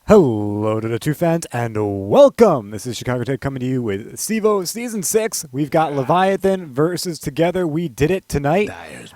Hello to the two fans and welcome. This is Chicago Tech coming to you with CEVO Season 6. We've got Leviathan versus Together We Did It tonight.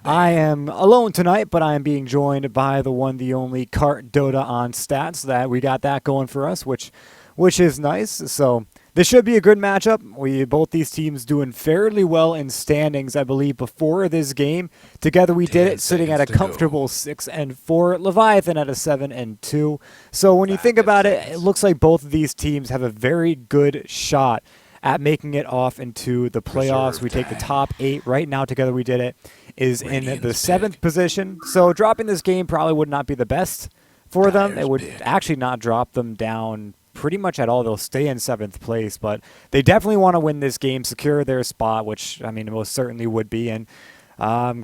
I am alone tonight, but I am being joined by the one, the only Cart Dota on stats. That we got that going for us, which is nice. So this should be a good matchup. Both these teams doing fairly well in standings, I believe, before this game. Together we did it, sitting at a comfortable 6-4. Leviathan at a 7-2. So when you think about it, it looks like both of these teams have a very good shot at making it off into the playoffs. We take the top 8 right now. Together we did it is in the 7th position. So dropping this game probably would not be the best for them. It would actually not drop them down pretty much at all. They'll stay in 7th place, but they definitely want to win this game, secure their spot, which, I mean, it most certainly would be, and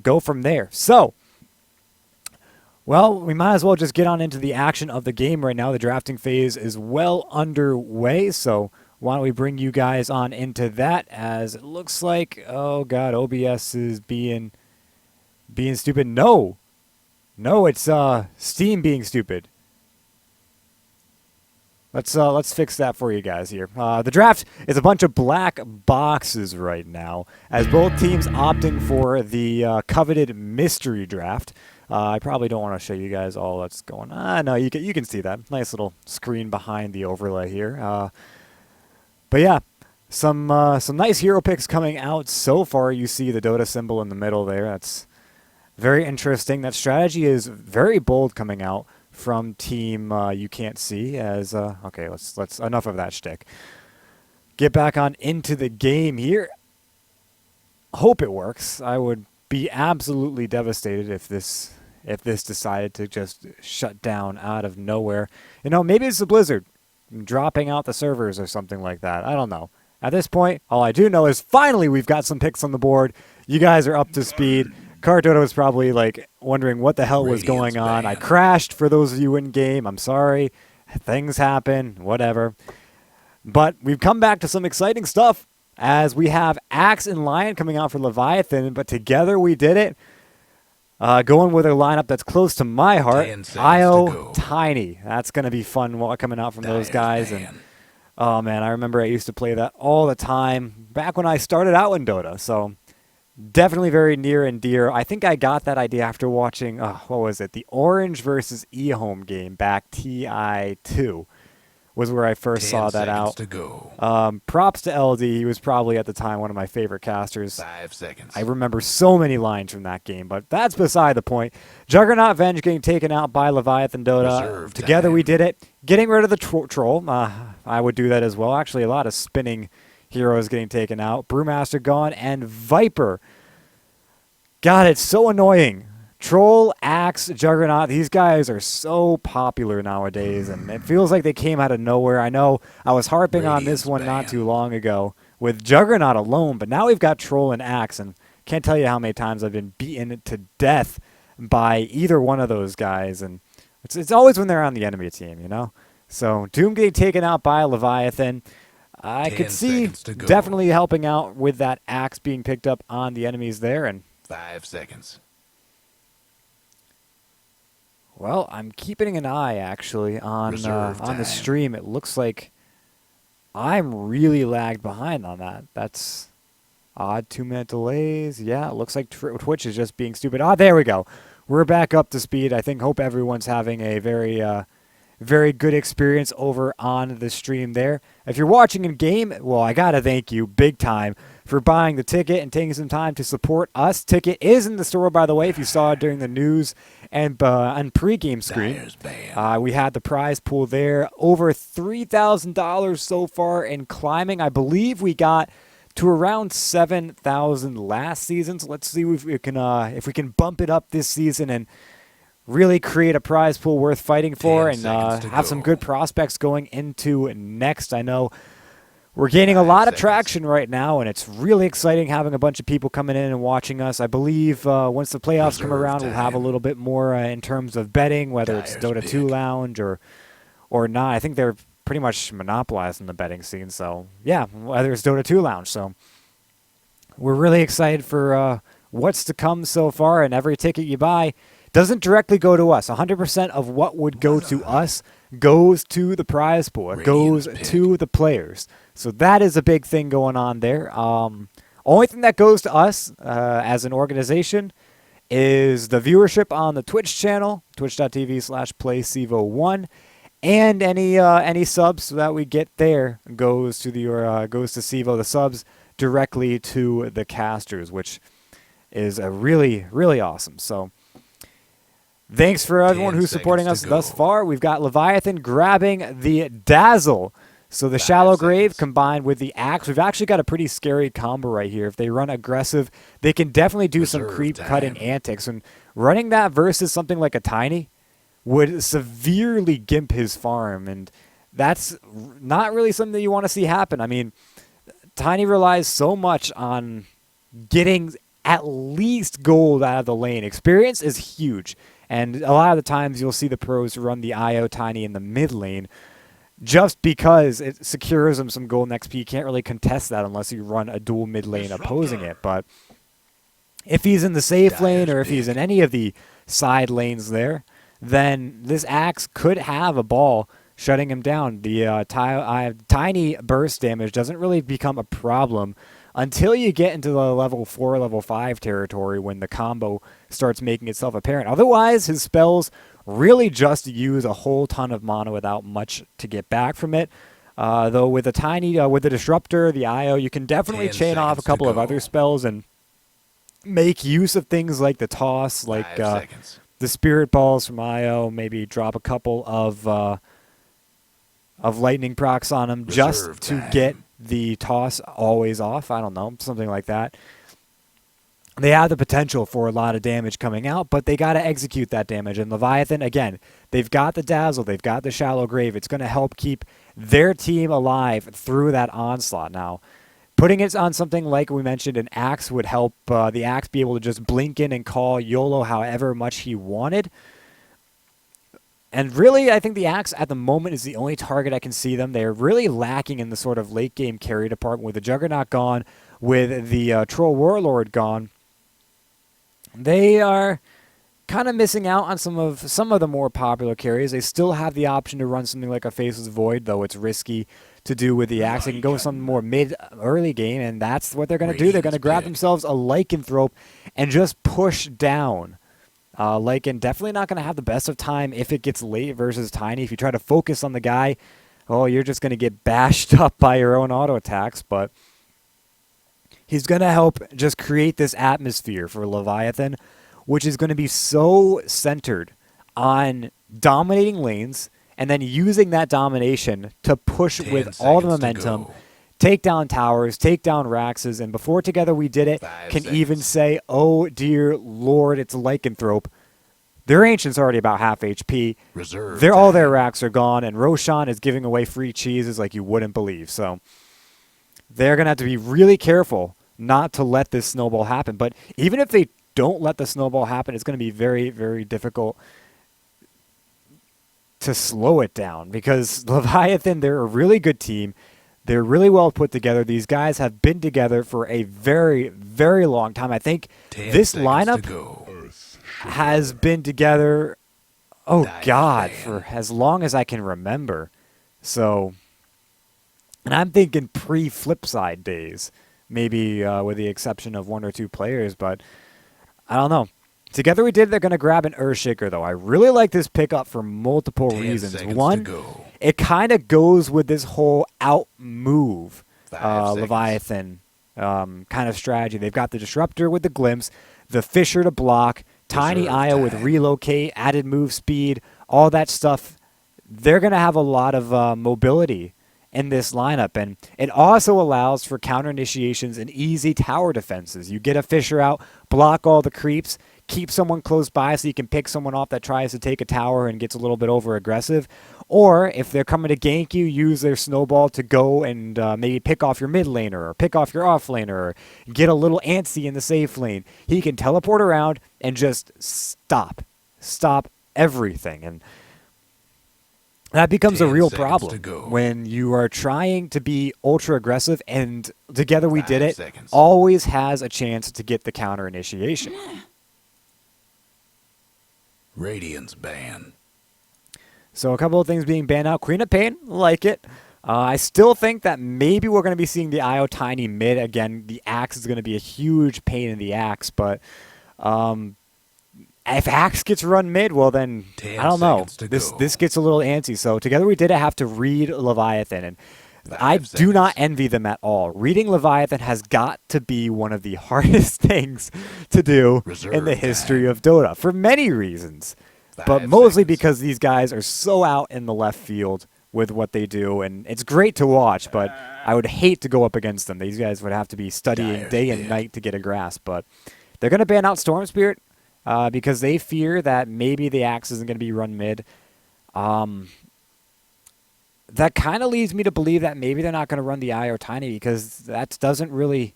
go from there. So, well, we might as well just get on into the action of the game right now. The drafting phase is well underway, so why don't we bring you guys on into that, as it looks like, oh god, OBS is being stupid. No, it's Steam being stupid. Let's fix that for you guys here. The draft is a bunch of black boxes right now, as both teams opting for the coveted mystery draft. I probably don't want to show you guys all that's going on. No, you can see that nice little screen behind the overlay here. But yeah, some nice hero picks coming out so far. You see the Dota symbol in the middle there. That's very interesting. That strategy is very bold coming out from team you can't see, as okay, let's enough of that shtick. Get back on into the game here. Hope it works. I would be absolutely devastated if this decided to just shut down out of nowhere. You know, maybe it's the Blizzard dropping out the servers or something like that. I don't know. At this point, all I do know is finally we've got some picks on the board. You guys are up to speed. Cardota was probably like wondering what the hell was going on. I crashed for those of you in game. I'm sorry. Things happen. Whatever. But we've come back to some exciting stuff, as we have Axe and Lion coming out for Leviathan. But together we did it. Going with a lineup that's close to my heart. IO Tiny. That's going to be fun coming out from those guys. And oh man, I remember I used to play that all the time back when I started out in Dota. So definitely very near and dear. I think I got that idea after watching, what was it? The Orange versus E-Home game back, TI2, was where I first saw that out. Props to LD. He was probably at the time one of my favorite casters. 5 seconds. I remember so many lines from that game, but that's beside the point. Juggernaut Venge getting taken out by Leviathan Dota. Together we did it. Getting rid of the troll. I would do that as well. Actually, a lot of spinning heroes getting taken out. Brewmaster gone, and Viper. God, it's so annoying. Troll, Axe, Juggernaut, these guys are so popular nowadays, and it feels like they came out of nowhere. I know I was harping on this one not too long ago with Juggernaut alone, but now we've got Troll and Axe, and can't tell you how many times I've been beaten to death by either one of those guys, and it's always when they're on the enemy team, you know? So Doom getting taken out by Leviathan. I could see definitely helping out with that Axe being picked up on the enemies there. And 5 seconds. Well, I'm keeping an eye actually on the stream. It looks like I'm really lagged behind on that. That's odd. 2-minute delays. Yeah, it looks like Twitch is just being stupid. There we go. We're back up to speed. Hope everyone's having a very good experience over on the stream there. If you're watching in game, well, I gotta thank you big time for buying the ticket and taking some time to support us. Ticket is in the store, by the way, if you saw it during the news and pre-game screen. We had the prize pool there. Over $3,000 so far and climbing. I believe we got to around 7,000 last season. So let's see if we can bump it up this season and really create a prize pool worth fighting for, and have some good prospects going into next. I know we're gaining a lot of traction right now, and it's really exciting having a bunch of people coming in and watching us. I believe once the playoffs come around, we'll have a little bit more in terms of betting, whether it's Dota 2 Lounge or not. I think they're pretty much monopolizing the betting scene, so yeah, whether it's Dota 2 Lounge. So we're really excited for what's to come so far, and every ticket you buy doesn't directly go to us. 100% of what would go to us goes to the prize pool. It goes to the players. So that is a big thing going on there. Only thing that goes to us as an organization is the viewership on the Twitch channel, twitch.tv/playcevo1, and any subs that we get there goes to CEVO, the subs directly to the casters, which is a really, really awesome. So thanks for everyone who's supporting us thus far. We've got Leviathan grabbing the Dazzle. So the Shallow Grave combined with the Axe, we've actually got a pretty scary combo right here. If they run aggressive, they can definitely do some creep cutting antics. And running that versus something like a Tiny would severely gimp his farm. And that's not really something that you want to see happen. I mean, Tiny relies so much on getting at least gold out of the lane. Experience is huge. And a lot of the times you'll see the pros run the IO Tiny in the mid lane, just because it secures him some golden XP. You can't really contest that unless you run a dual mid lane opposing it. But if he's in the safe lane or if he's in any of the side lanes there, then this Axe could have a ball shutting him down. The Tiny burst damage doesn't really become a problem until you get into the level 4, level 5 territory when the combo starts making itself apparent. Otherwise, his spells really just use a whole ton of mana without much to get back from it. Though with the Tiny, with the Disruptor, the IO, you can definitely chain off a couple of other spells and make use of things like the Toss, like the Spirit Balls from IO, maybe drop a couple of Lightning procs on him just to get the Toss always off. I don't know, something like that. They have the potential for a lot of damage coming out, but they got to execute that damage. And Leviathan, again, they've got the Dazzle, they've got the Shallow Grave. It's going to help keep their team alive through that onslaught. Now, putting it on something like we mentioned, an Axe would help the Axe be able to just blink in and call YOLO however much he wanted. And really, I think the Axe at the moment is the only target I can see them. They're really lacking in the sort of late game carry department with the Juggernaut gone, with the Troll Warlord gone. They are kind of missing out on some of the more popular carries. They still have the option to run something like a Faceless Void, though it's risky to do with the Axe. They can go something more mid-early game, and that's what they're going to do. They're going to grab themselves a Lycanthrope and just push down. Lycan definitely not going to have the best of time if it gets late versus Tiny. If you try to focus on the guy, oh, you're just going to get bashed up by your own auto attacks, but he's going to help just create this atmosphere for Leviathan, which is going to be so centered on dominating lanes and then using that domination to push with all the momentum, take down towers, take down Raxes, and before Together We Did It can even say, oh dear Lord, it's Lycanthrope. Their Ancient's already about half HP. All their racks are gone, and Roshan is giving away free cheeses like you wouldn't believe. So they're going to have to be really careful not to let this snowball happen. But even if they don't let the snowball happen, it's going to be very, very difficult to slow it down, because Leviathan, they're a really good team. They're really well put together. These guys have been together for a very, very long time. I think this lineup has been together, oh God, for as long as I can remember. So, and I'm thinking pre-Flipside days, maybe with the exception of one or two players, but I don't know. Together We Did, they're going to grab an Earthshaker, though. I really like this pickup for multiple reasons. One, it kind of goes with this whole out-move Leviathan kind of strategy. They've got the Disruptor with the Glimpse, the Fissure to block, Tiny IO with Relocate, added move speed, all that stuff. They're going to have a lot of mobility in this lineup, and it also allows for counter initiations and easy tower defenses. You get a Fissure out, block all the creeps, keep someone close by so you can pick someone off that tries to take a tower and gets a little bit over aggressive. Or if they're coming to gank you, use their snowball to go and maybe pick off your mid laner or pick off your off laner or get a little antsy in the safe lane. He can teleport around and just stop everything. And that becomes a real problem when you are trying to be ultra aggressive, and Together We Did It always has a chance to get the counter initiation. Radiant's ban. So a couple of things being banned out. Queen of Pain, like it. I still think that maybe we're going to be seeing the IO Tiny mid. Again, the Axe is going to be a huge pain in the Axe, but if Axe gets run mid, well then, I don't know. This gets a little antsy. So Together We Did It have to read Leviathan, and I do not envy them at all. Reading Leviathan has got to be one of the hardest things to do in the history of Dota, for many reasons. But mostly because these guys are so out in the left field with what they do, and it's great to watch, but I would hate to go up against them. These guys would have to be studying day and night to get a grasp, but they're going to ban out Storm Spirit because they fear that maybe the Axe isn't going to be run mid. That kind of leads me to believe that maybe they're not going to run the IO Tiny because that's not really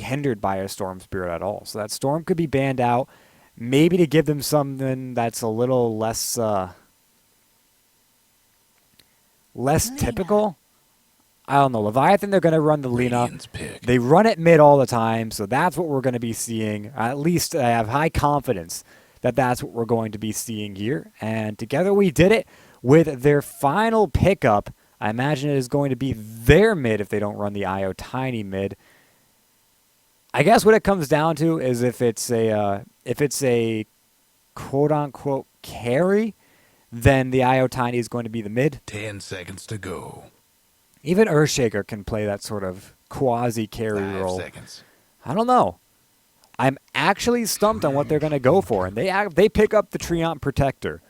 hindered by a Storm Spirit at all. So that Storm could be banned out, maybe to give them something that's a little less typical. I don't know. Leviathan, they're going to run the Lina. They run it mid all the time, so that's what we're going to be seeing. At least I have high confidence that that's what we're going to be seeing here. And Together We Did It with their final pickup. I imagine it is going to be their mid if they don't run the IO Tiny mid. I guess what it comes down to is if it's a quote-unquote carry, then the IO Tiny is going to be the mid. 10 seconds to go. Even Earthshaker can play that sort of quasi-carry role. 5 seconds. I don't know. I'm actually stumped on what they're going to go for, and they pick up the Treant Protector.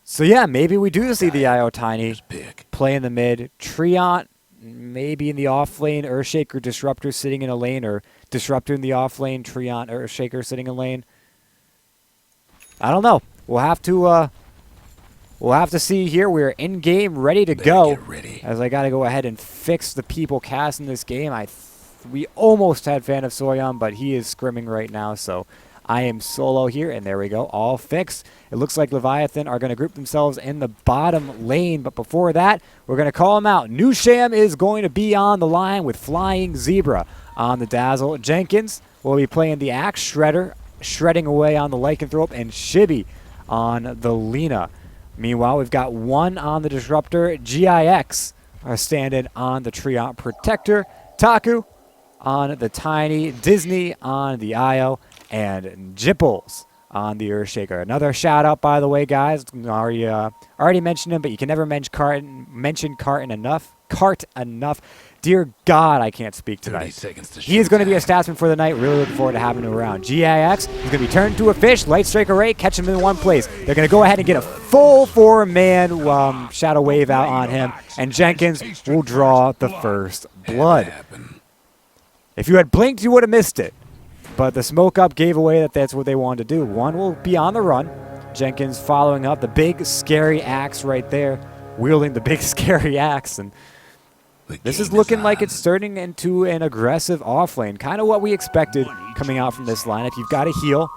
So yeah, maybe we do see the IO Tiny play in the mid. Treant maybe in the off lane, Earthshaker Disruptor sitting in a lane, or Disruptor in the off lane, Treant Earthshaker sitting in lane. I don't know. We'll have to see here. We're in game, ready to go. As I got to go ahead and fix the people casting this game. We almost had Fan of Soyon, but he is scrimming right now, so I am solo here, and there we go, all fixed. It looks like Leviathan are going to group themselves in the bottom lane, but before that, we're going to call him out. Nusham is going to be on the line with Flying Zebra on the Dazzle. Jenkins will be playing the Axe Shredder, shredding away on the Lycanthrope, and Shibby on the Lina. Meanwhile, we've got one on the Disruptor. GIX are standing on the Treant Protector. Taku on the Tiny. Disney on the IO. And Jipples on the Earthshaker. Another shout out, by the way, guys. Already mentioned him, but you can never mention Cart enough. Dear God, I can't speak tonight. He is going to be a statsman for the night. Really looking forward to having him around. GIX is going to be turned into a fish. Light Strike Array, catch him in one place. They're going to go ahead and get a full 4-man Shadow Wave out on him. And Jenkins will draw the first blood. If you had blinked, you would have missed it. But the smoke up gave away that that's what they wanted to do. One will be on the run. Jenkins following up the big scary axe right there, wielding the big scary axe. And this is looking like it's turning into an aggressive offlane. Kind of what we expected coming out from this lineup. You've got a heal,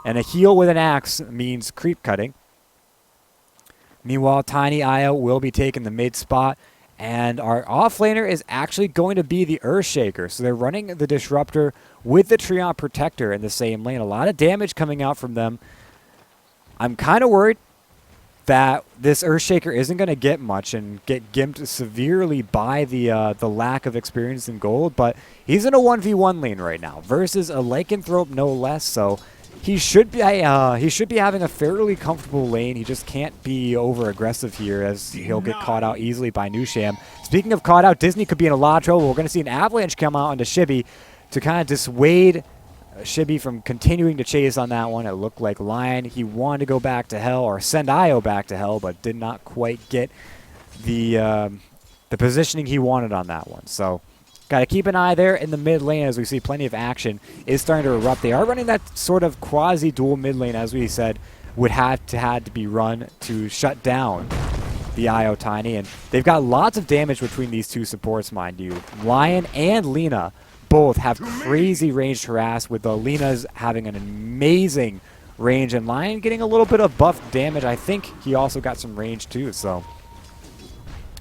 and a heal with an axe means creep cutting. Meanwhile, Tiny IO will be taking the mid spot. And our offlaner is actually going to be the Earthshaker. So they're running the Disruptor with the Treant Protector in the same lane. A lot of damage coming out from them. I'm kind of worried that this Earthshaker isn't going to get much and get gimped severely by the lack of experience in gold. But he's in a 1v1 lane right now versus a Lycanthrope no less. So he should be having a fairly comfortable lane. He just can't be over aggressive here, as he'll get caught out easily by Nusham. Speaking of caught out, Disney could be in a lot of trouble. We're going to see an avalanche come out onto Shibby to kind of dissuade Shibby from continuing to chase on that one. It looked like Lion, he wanted to go back to hell, or send Io back to hell, but did not quite get the positioning he wanted on that one. So got to keep an eye there in the mid lane, as we see plenty of action is starting to erupt. They are running that sort of quasi-dual mid lane, as we said, would have to be run to shut down the IO Tiny. And they've got lots of damage between these two supports, mind you. Lion and Lina both have crazy ranged harass, with the Lina's having an amazing range, and Lion getting a little bit of buff damage. I think he also got some range too, so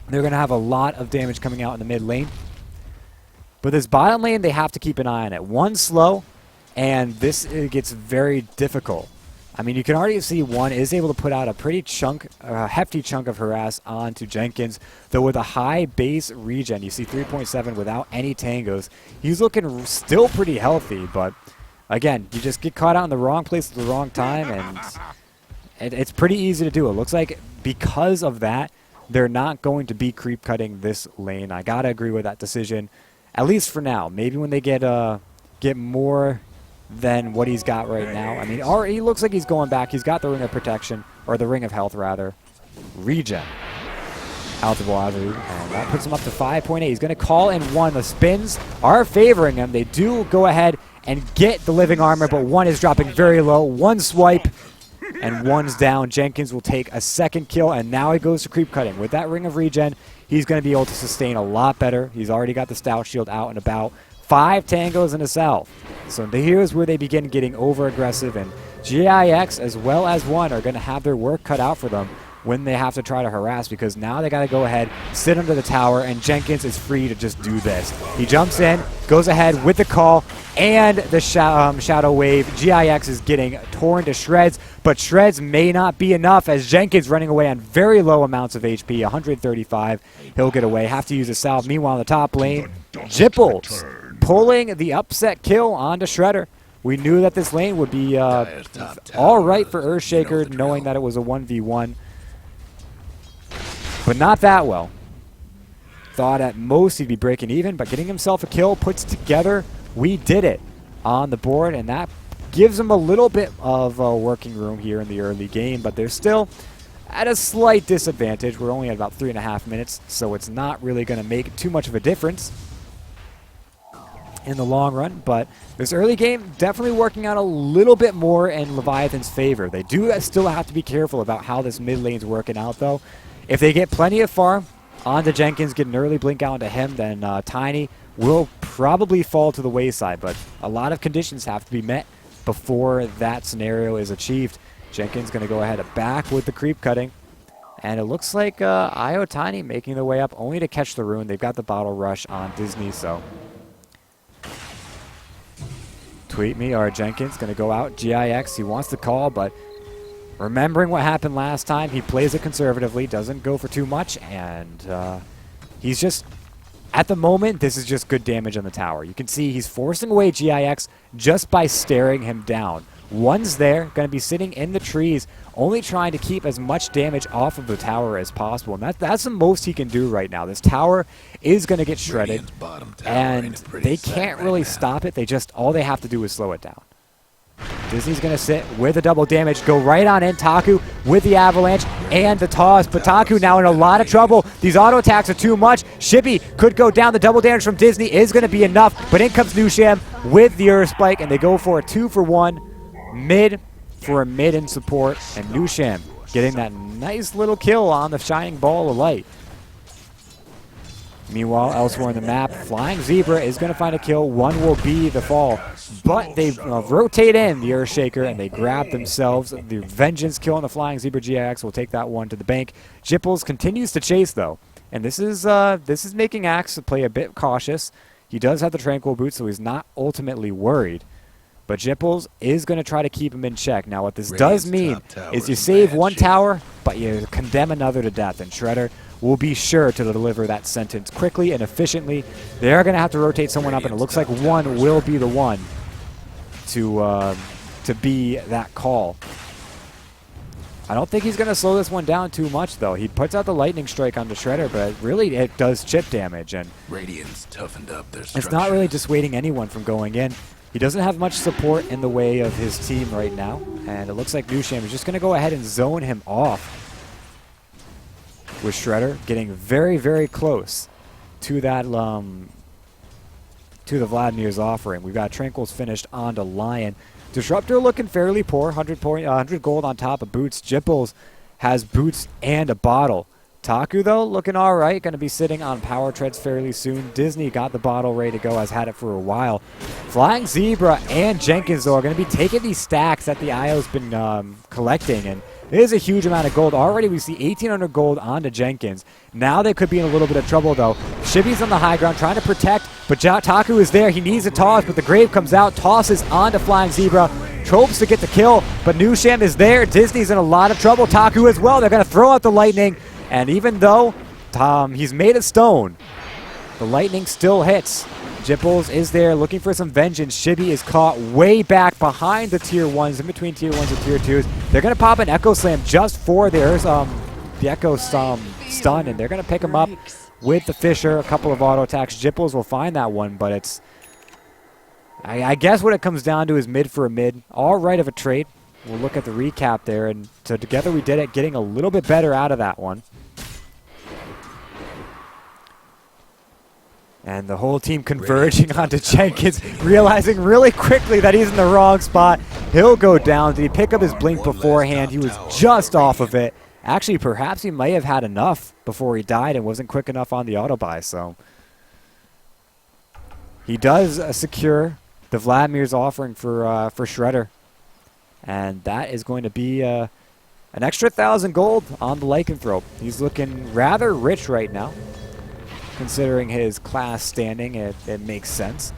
they're going to have a lot of damage coming out in the mid lane. But this bottom lane, they have to keep an eye on it. One slow, and this gets very difficult. I mean, you can already see one is able to put out a pretty hefty chunk of harass onto Jenkins, though with a high base regen. You see 3.7 without any tangos. He's looking still pretty healthy, but again, you just get caught out in the wrong place at the wrong time, and it's pretty easy to do. It looks like because of that, they're not going to be creep cutting this lane. I gotta agree with that decision, at least for now. Maybe when they get more than what he's got right now. I mean, he looks like he's going back. He's got the Ring of Protection, or the Ring of Health, rather. Regen. Out the wazoo, and that puts him up to 5.8. He's going to call in one. The spins are favoring him. They do go ahead and get the living armor, but one is dropping very low. One swipe, and one's down. Jenkins will take a second kill, and now he goes to creep cutting. With that Ring of Regen, he's going to be able to sustain a lot better. He's already got the Stout Shield out and about. 5 tangos and a self. So here's where they begin getting over-aggressive, and GIX as well as one are going to have their work cut out for them when they have to try to harass, because now they got to go ahead, sit under the tower, and Jenkins is free to just do this. He jumps in, goes ahead with the call, and the Shadow Wave. GIX is getting torn to shreds, but shreds may not be enough as Jenkins running away on very low amounts of HP, 135. He'll get away, have to use a salve. Meanwhile, in the top lane, Jipples pulling the upset kill onto Shredder. We knew that this lane would be all right for Earthshaker, knowing that it was a 1v1. But not that well. Thought at most he'd be breaking even, but getting himself a kill puts together, we did it on the board, and that gives him a little bit of working room here in the early game, but they're still at a slight disadvantage. We're only at about 3.5 minutes, so it's not really going to make too much of a difference in the long run, but this early game definitely working out a little bit more in Leviathan's favor. They do still have to be careful about how this mid lane's working out, though. If they get plenty of farm onto Jenkins, get an early blink out to him, then Tiny will probably fall to the wayside, but a lot of conditions have to be met before that scenario is achieved. Jenkins going to go ahead and back with the creep cutting, and it looks like IO Tiny making their way up only to catch the rune. They've got the bottle rush on Disney, so tweet me, or Jenkins going to go out. GIX, he wants to call, but remembering what happened last time, he plays it conservatively, doesn't go for too much, and he's just, at the moment, this is just good damage on the tower. You can see he's forcing away GIX just by staring him down. One's there, going to be sitting in the trees, only trying to keep as much damage off of the tower as possible, and that's the most he can do right now. This tower is going to get shredded, and they can't really stop it. All they have to do is slow it down. Disney's going to sit with the double damage, go right on in. Taku with the avalanche and the toss, but Taku now in a lot of trouble. These auto attacks are too much. Shippy could go down. The double damage from Disney is going to be enough, but in comes Nusham with the Earth Spike, and they go for a 2-for-1 mid for a mid in support, and Nusham getting that nice little kill on the shining ball of light. Meanwhile, elsewhere on the map, Flying Zebra is going to find a kill. One will be the fall, but they rotate in the Earthshaker, and they grab themselves the Vengeance kill on the Flying Zebra. GIX will take that one to the bank. Jipples continues to chase, though, and this is making Axe play a bit cautious. He does have the Tranquil Boot, so he's not ultimately worried. But Jipples is going to try to keep him in check. Now, what this does mean is you save one tower, but you condemn another to death, and Shredder will be sure to deliver that sentence quickly and efficiently. They are going to have to rotate someone up, and it looks like one will be the one to be that call. I don't think he's going to slow this one down too much, though. He puts out the lightning strike onto Shredder, but really it does chip damage, and Radiant's toughened up their it's not really dissuading anyone from going in. He doesn't have much support in the way of his team right now, and it looks like Nusham is just going to go ahead and zone him off, with Shredder getting very, very close to that to the Vladimir's offering. We've got Tranquil's finished onto Lion. Disruptor looking fairly poor, 100 gold on top of boots. Jipples has boots and a bottle. Taku, though, looking all right. Going to be sitting on power treads fairly soon. Disney got the bottle ready to go, has had it for a while. Flying Zebra and Jenkins, though, are going to be taking these stacks that the IO's been collecting, and It is a huge amount of gold. Already we see 1,800 gold onto Jenkins. Now they could be in a little bit of trouble, though. Shibi's on the high ground trying to protect, but Taku is there. He needs a toss, but the Grave comes out, tosses onto Flying Zebra. Tropes to get the kill, but Nusham is there. Disney's in a lot of trouble. Taku as well. They're going to throw out the lightning, and even though he's made of stone, the lightning still hits. Jipples is there looking for some vengeance. Shibi is caught way back behind the tier 1s, in between tier 1s and tier 2s. They're going to pop an Echo Slam just for the Echo stun, and they're going to pick him up with the Fisher. A couple of auto attacks. Jipples will find that one, but it's... I guess what it comes down to is mid for a mid. All right of a trade. We'll look at the recap there, and so together we did it, getting a little bit better out of that one. And the whole team converging onto Jenkins, realizing really quickly that he's in the wrong spot. He'll go down. Did he pick up his blink beforehand? He was just off of it. Actually, perhaps he may have had enough before he died and wasn't quick enough on the auto buy. So he does secure the Vladimir's offering for Shredder. And that is going to be an extra 1,000 gold on the Lycanthrope. He's looking rather rich right now. Considering his class standing, it makes sense.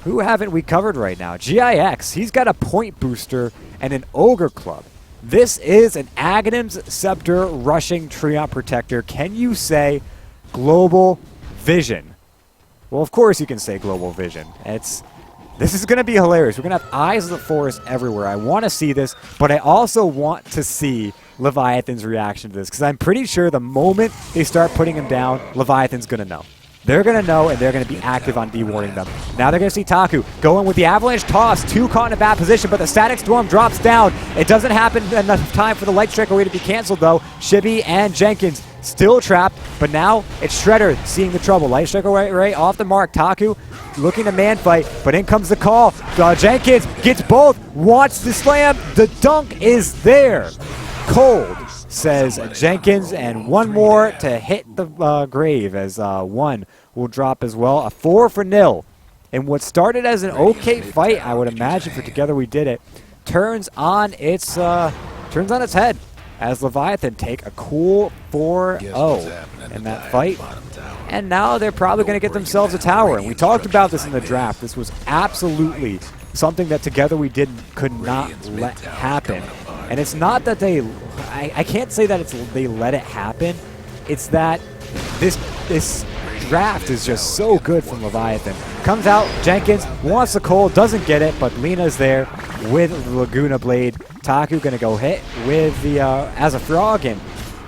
Who haven't we covered right now? GIX, he's got a point booster and an Ogre Club. This is an Aghanim's Scepter rushing Treant Protector. Can you say Global Vision? Well, of course you can say Global Vision. This is going to be hilarious. We're going to have Eyes of the Forest everywhere. I want to see this, but I also want to see Leviathan's reaction to this, because I'm pretty sure the moment they start putting him down, Leviathan's going to know. They're going to know, and they're going to be active on de-warding them. Now they're going to see Taku going with the Avalanche Toss, 2 caught in a bad position, but the Static Storm drops down. It doesn't happen enough time for the Light Strike away to be canceled, though. Shibi and Jenkins still trapped, but now it's Shredder seeing the trouble. Light Strike away right off the mark. Taku looking to man fight, but in comes the call. Jenkins gets both, wants the slam. The dunk is there. Cold, says Jenkins, and one more to hit the grave as one will drop as well. A 4-0. And what started as an okay fight, I would imagine, for Together We Did It, turns on its head as Leviathan take a cool 4-0 in that fight. And now they're probably going to get themselves a tower. And we talked about this in the draft. This was absolutely something that Together We could not let happen. And it's not that I can't say that they let it happen. It's that this draft is just so good from Leviathan. Comes out, Jenkins wants the coal, doesn't get it, but Lena's there with the Laguna Blade. Taku gonna go hit with the as a frog, and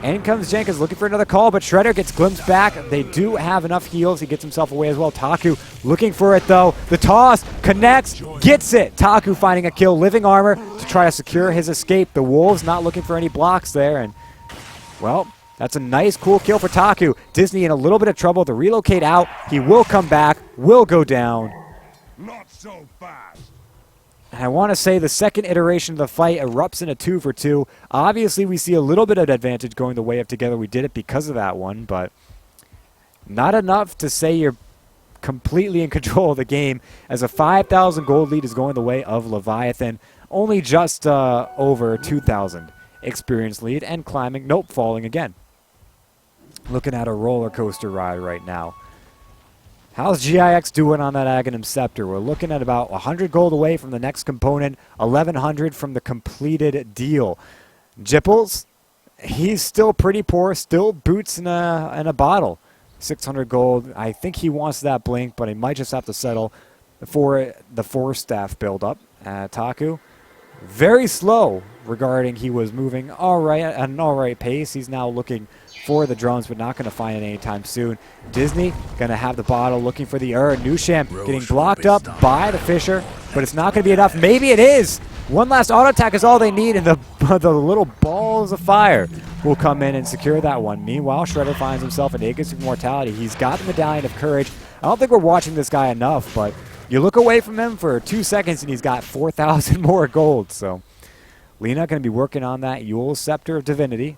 in comes Jenkins looking for another call, but Shredder gets glimpsed back. They do have enough heals. He gets himself away as well. Taku looking for it, though. The toss connects, gets it. Taku finding a kill, living armor to try to secure his escape. The Wolves not looking for any blocks there, and, well, that's a nice, cool kill for Taku. Disney in a little bit of trouble to relocate out. He will come back, will go down. Not so fast. And I want to say the second iteration of the fight erupts in a 2-for-2. Obviously, we see a little bit of advantage going the way of Together We Did It because of that one, but not enough to say you're completely in control of the game, as a 5,000 gold lead is going the way of Leviathan. Only just over 2,000 experience lead, and climbing, nope, falling again. Looking at a roller coaster ride right now. How's GIX doing on that Aghanim Scepter? We're looking at about 100 gold away from the next component, 1,100 from the completed deal. Jipples, he's still pretty poor, still boots in a bottle. 600 gold. I think he wants that blink, but he might just have to settle for the 4-staff build-up. Taku, very slow regarding he was moving at an all right pace. He's now looking for the drones, but not going to find it anytime soon. Disney going to have the bottle, looking for the Nusham getting blocked up by the Fisher, but it's not going to be enough. Maybe it is. One last auto attack is all they need, and the little balls of fire will come in and secure that one. Meanwhile, Shredder finds himself in Aegis of Immortality. He's got the Medallion of Courage. I don't think we're watching this guy enough, but you look away from him for 2 seconds, and he's got 4,000 more gold. So Lena going to be working on that Yule Scepter of Divinity.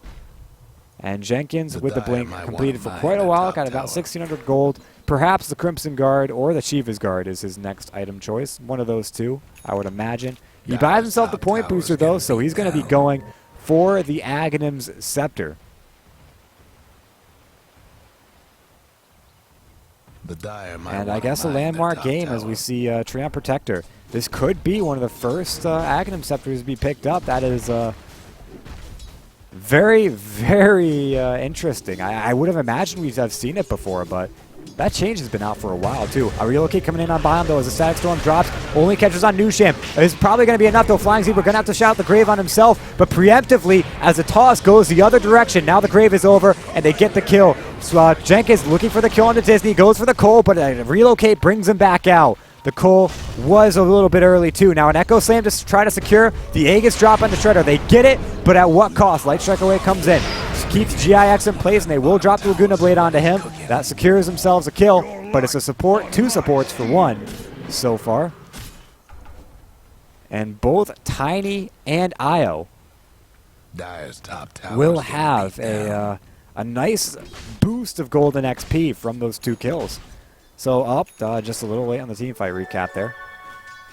And Jenkins with the blink completed for quite a while, got about 1,600 gold. Perhaps the Crimson Guard or the Shiva's Guard is his next item choice. One of those two, I would imagine. He buys himself the point booster, though, so he's going to be going for the Aghanim's Scepter. The Dire might And I wanna guess a mine the landmark top game as tower. we see Treant Protector. This could be one of the first Aghanim Scepters to be picked up. That is very, very interesting. I would have imagined we'd have seen it before, but that change has been out for a while, too. A relocate coming in on Biome, though, as the Static Storm drops. Only catches on Nusham. It's probably going to be enough, though. Flying Zebra going to have to shout the Grave on himself, but preemptively, as the toss goes the other direction, now the Grave is over, and they get the kill. So Jenkins looking for the kill on the Disney, goes for the Cole, but a relocate brings him back out. The Cole was a little bit early, too. Now an Echo Slam to try to secure the Aegis drop on the Shredder. They get it, but at what cost? Light Strike Away comes in. Keeps GIX in place, and they will drop the Laguna Blade onto him. That secures themselves a kill, but it's a support, 2 supports for 1 so far. And both Tiny and Io Dire's top tower will have a nice boost of golden XP from those 2 kills. So up, just a little late on the teamfight recap there.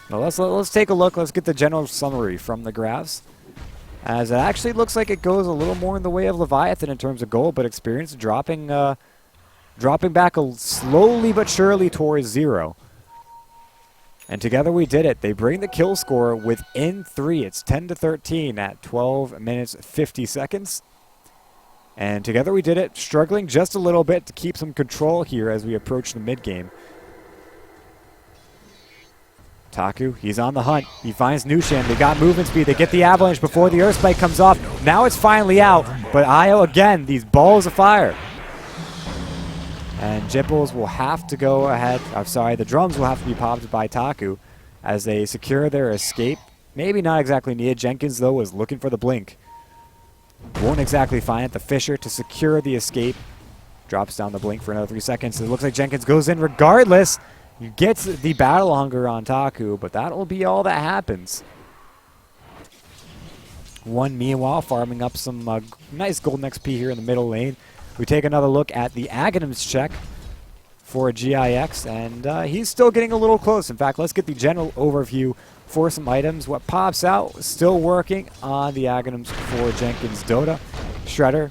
Now let's take a look. Let's get the general summary from the graphs. As it actually looks like it goes a little more in the way of Leviathan in terms of gold, but experience dropping back slowly but surely towards 0. And together we did it. They bring the kill score within 3. It's 10-13 at 12 minutes 50 seconds. And together we did it, struggling just a little bit to keep some control here as we approach the mid-game. Taku, he's on the hunt. He finds Nusham. They got movement speed. They get the avalanche before the Earth Spike comes off. Now it's finally out, but Io again, these balls of fire. And Jipples will have to go ahead. I'm sorry, the drums will have to be popped by Taku as they secure their escape. Maybe not exactly needed. Jenkins, though, was looking for the blink. Won't exactly find it. The Fisher to secure the escape. Drops down the blink for another 3 seconds. It looks like Jenkins goes in regardless. He gets the Battle Hunger on Taku, but that'll be all that happens. 1 meanwhile farming up some nice golden XP here in the middle lane. We take another look at the Aghanim's check for GIX, and he's still getting a little close. In fact, let's get the general overview for some items. What pops out, still working on the Aghanim's for Jenkins Dota. Shredder,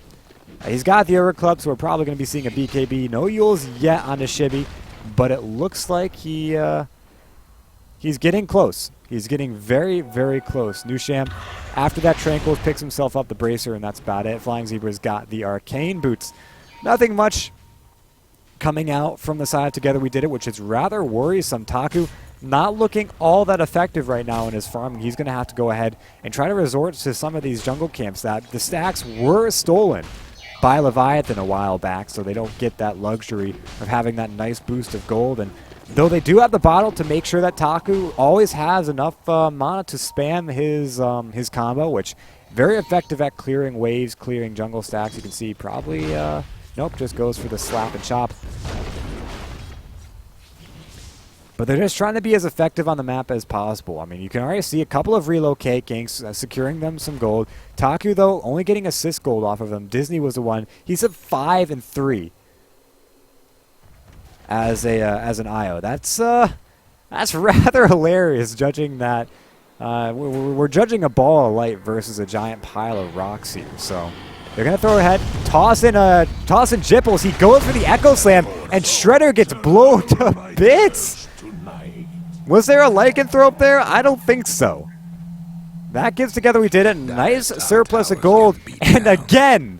he's got the Ura Club, so we're probably going to be seeing a BKB. No Yules yet on the Shibi, but it looks like he's getting close. He's getting very, very close. Nusham, after that Tranquil, picks himself up the Bracer, and that's about it. Flying Zebra's got the Arcane Boots. Nothing much coming out from the side of Together We Did It, which is rather worrisome. Taku not looking all that effective right now in his farming. He's going to have to go ahead and try to resort to some of these jungle camps that the stacks were stolen by Leviathan a while back, so they don't get that luxury of having that nice boost of gold. And though they do have the bottle to make sure that Taku always has enough mana to spam his combo, which very effective at clearing waves, clearing jungle stacks. You can see probably, nope, just goes for the slap and chop. But they're just trying to be as effective on the map as possible. I mean, you can already see a couple of relocate ganks securing them some gold. Taku, though, only getting assist gold off of them. Disney was the one. He's at 5 and 3 as an IO. That's rather hilarious, judging that we're judging a ball of light versus a giant pile of rocks here. So they're gonna throw ahead, toss in Jipples. He goes for the Echo Slam, and Shredder gets blown to bits. Was there a lycanthrope there? I don't think so. That gives Together We Did It. Nice surplus of gold. And again,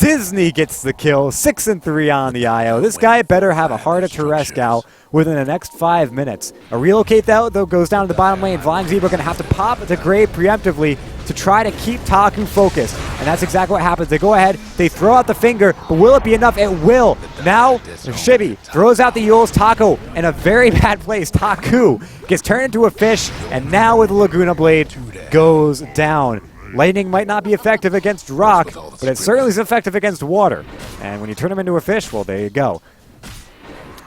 Disney gets the kill. 6 and 3 on the IO. This guy better have a heart of Terescal within the next 5 minutes. A relocate, though, goes down to the bottom lane. Flying Zebra going to have to pop the Grave preemptively to try to keep Taku focused. And that's exactly what happens. They go ahead, they throw out the finger, but will it be enough? It will. Now, Shibi throws out the Yules. Taku in a very bad place. Taku gets turned into a fish, and now with the Laguna Blade goes down. Lightning might not be effective against rock, but it certainly is effective against water. And when you turn him into a fish, well, there you go.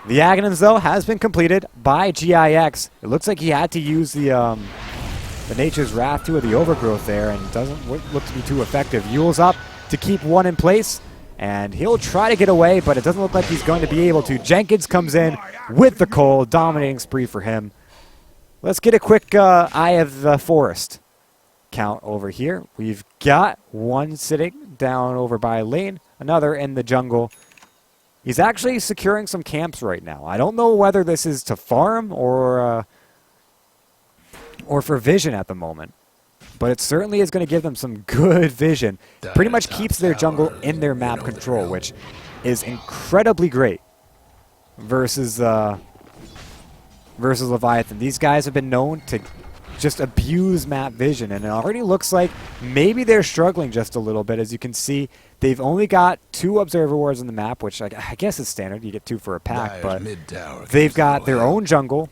The Aghanims, though, has been completed by GIX. It looks like he had to use the Nature's Wrath to the Overgrowth there, and doesn't look to be too effective. Yule's up to keep one in place, and he'll try to get away, but it doesn't look like he's going to be able to. Jenkins comes in with the Cole, dominating spree for him. Let's get a quick Eye of the Forest count over here. We've got one sitting down over by lane, another in the jungle. He's actually securing some camps right now. I don't know whether this is to farm or for vision at the moment. But it certainly is going to give them some good vision. Pretty much keeps their jungle in their map control, which is incredibly great versus Leviathan. These guys have been known to just abuse map vision, and it already looks like maybe they're struggling just a little bit. As you can see, they've only got 2 observer wards on the map, which I guess is standard. You get 2 for a pack, but they've got their own jungle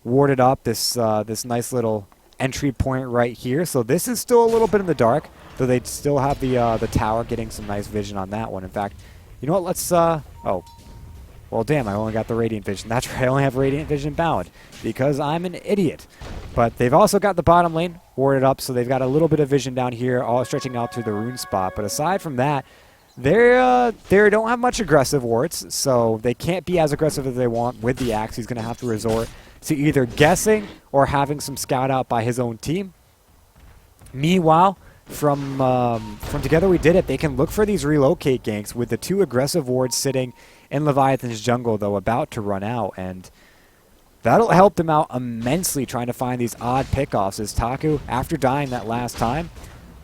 warded up. This nice little entry point right here. So this is still a little bit in the dark, though they still have the tower getting some nice vision on that one. In fact, you know what? Let's oh. Well, damn, I only got the Radiant Vision. That's right, I only have Radiant Vision bound because I'm an idiot. But they've also got the bottom lane warded up, so they've got a little bit of vision down here, all stretching out to the rune spot. But aside from that, they don't have much aggressive wards, so they can't be as aggressive as they want with the axe. He's going to have to resort to either guessing or having some scout out by his own team. Meanwhile, from Together We Did It, they can look for these relocate ganks with the 2 aggressive wards sitting in Leviathan's jungle, though about to run out, and that'll help them out immensely trying to find these odd pickoffs, as Taku, after dying that last time,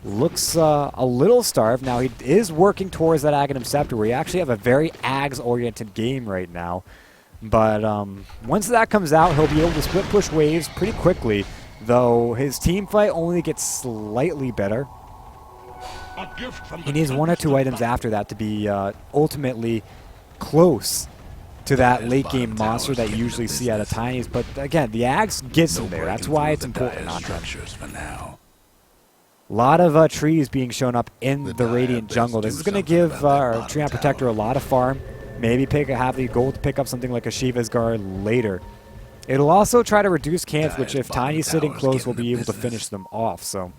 looks a little starved. Now, he is working towards that Aghanim Scepter, where you actually have a very Ags-oriented game right now. But once that comes out, he'll be able to split push waves pretty quickly, though his team fight only gets slightly better. He needs 1 or 2 items after that to be ultimately close to that late game monster that you usually see out of Tinies. But again, the Axe gets him there. That's why it's important on them. A lot of trees being shown up in the Radiant jungle. This is going to give our Treant Protector a lot of farm. Maybe have the goal to pick up something like a Shiva's Guard later. It'll also try to reduce camps, which if Tiny's sitting close, will be able to finish them off. So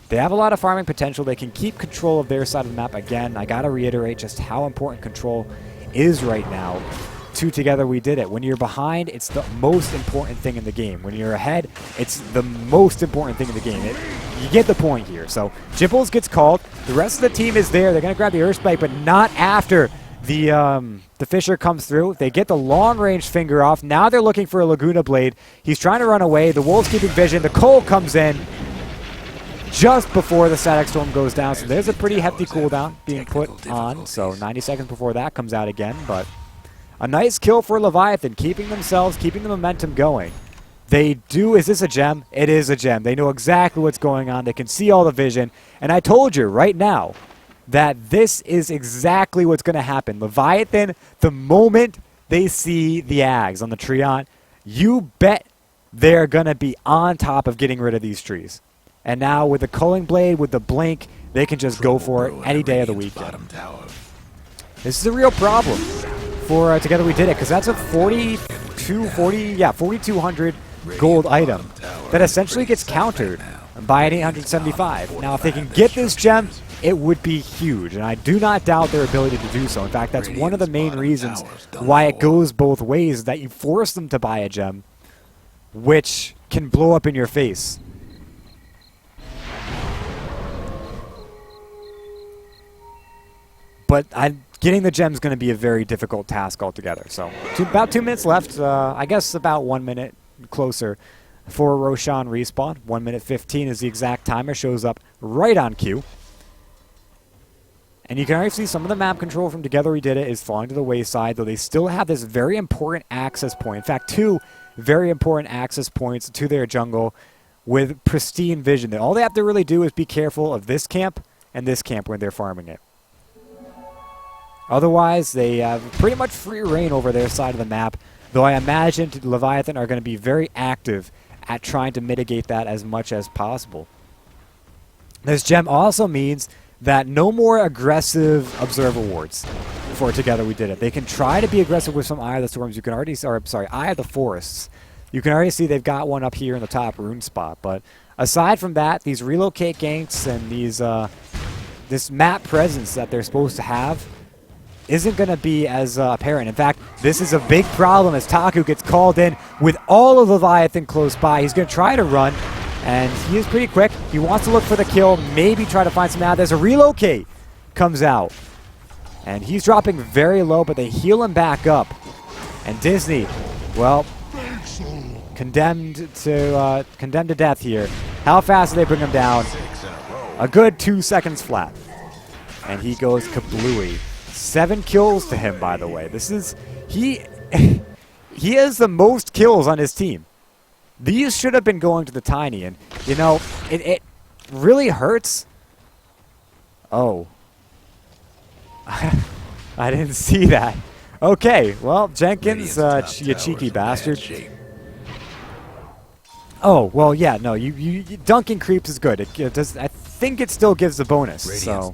they have a lot of farming potential. They can keep control of their side of the map. Again, I got to reiterate just how important control is right now. Together We Did It. When you're behind, it's the most important thing in the game. When you're ahead, it's the most important thing in the game. You get the point here. So Jibbles gets called. The rest of the team is there. They're going to grab the Earth Spike, but not after the Fisher comes through. They get the long-range finger off. Now they're looking for a Laguna Blade. He's trying to run away. The Wolf's keeping vision. The Coal comes in just before the Static Storm goes down. So there's a pretty hefty cooldown being put on. So 90 seconds before that comes out again. But a nice kill for Leviathan, keeping the momentum going. Is this a gem? It is a gem. They know exactly what's going on. They can see all the vision. And I told you right now that this is exactly what's going to happen. Leviathan, the moment they see the Ags on the Treant, you bet they're going to be on top of getting rid of these trees. And now with the Culling Blade, with the Blink, they can just go for it any day of the weekend. This is a real problem for Together We Did It, because that's a 4,200 gold item that essentially gets countered by an 875. Now, if they can get this gem, it would be huge, and I do not doubt their ability to do so. In fact, that's one of the main reasons why it goes both ways, that you force them to buy a gem, which can blow up in your face. But getting the gem is going to be a very difficult task altogether. So about 2 minutes left. I guess about 1 minute closer for Roshan respawn. 1 minute 15 is the exact timer. Shows up right on cue. And you can already see some of the map control from Together We Did It is falling to the wayside, though they still have this very important access point. In fact, 2 very important access points to their jungle with pristine vision. All they have to really do is be careful of this camp and this camp when they're farming it. Otherwise, they have pretty much free reign over their side of the map, though I imagine Leviathan are going to be very active at trying to mitigate that as much as possible. This gem also means that no more aggressive Observer Wards for Together We Did It. They can try to be aggressive with some Eye of the Storms. You can already see, Eye of the Forests. You can already see they've got one up here in the top rune spot. But aside from that, these relocate ganks and these this map presence that they're supposed to have, isn't going to be as apparent. In fact, this is a big problem as Taku gets called in with all of Leviathan close by. He's going to try to run, and he is pretty quick. He wants to look for the kill, maybe try to find some out. There's a relocate comes out, and he's dropping very low, but they heal him back up. And Disney, well, condemned to death here. How fast do they bring him down? A good 2 seconds flat. And he goes kablooey. 7 kills to him, by the way. This is... He has the most kills on his team. These should have been going to the Tiny. And, you know, it really hurts. Oh. I didn't see that. Okay, well, Jenkins, you cheeky bastard. Oh, well, yeah, no, you dunking creeps is good. It does. I think it still gives a bonus, so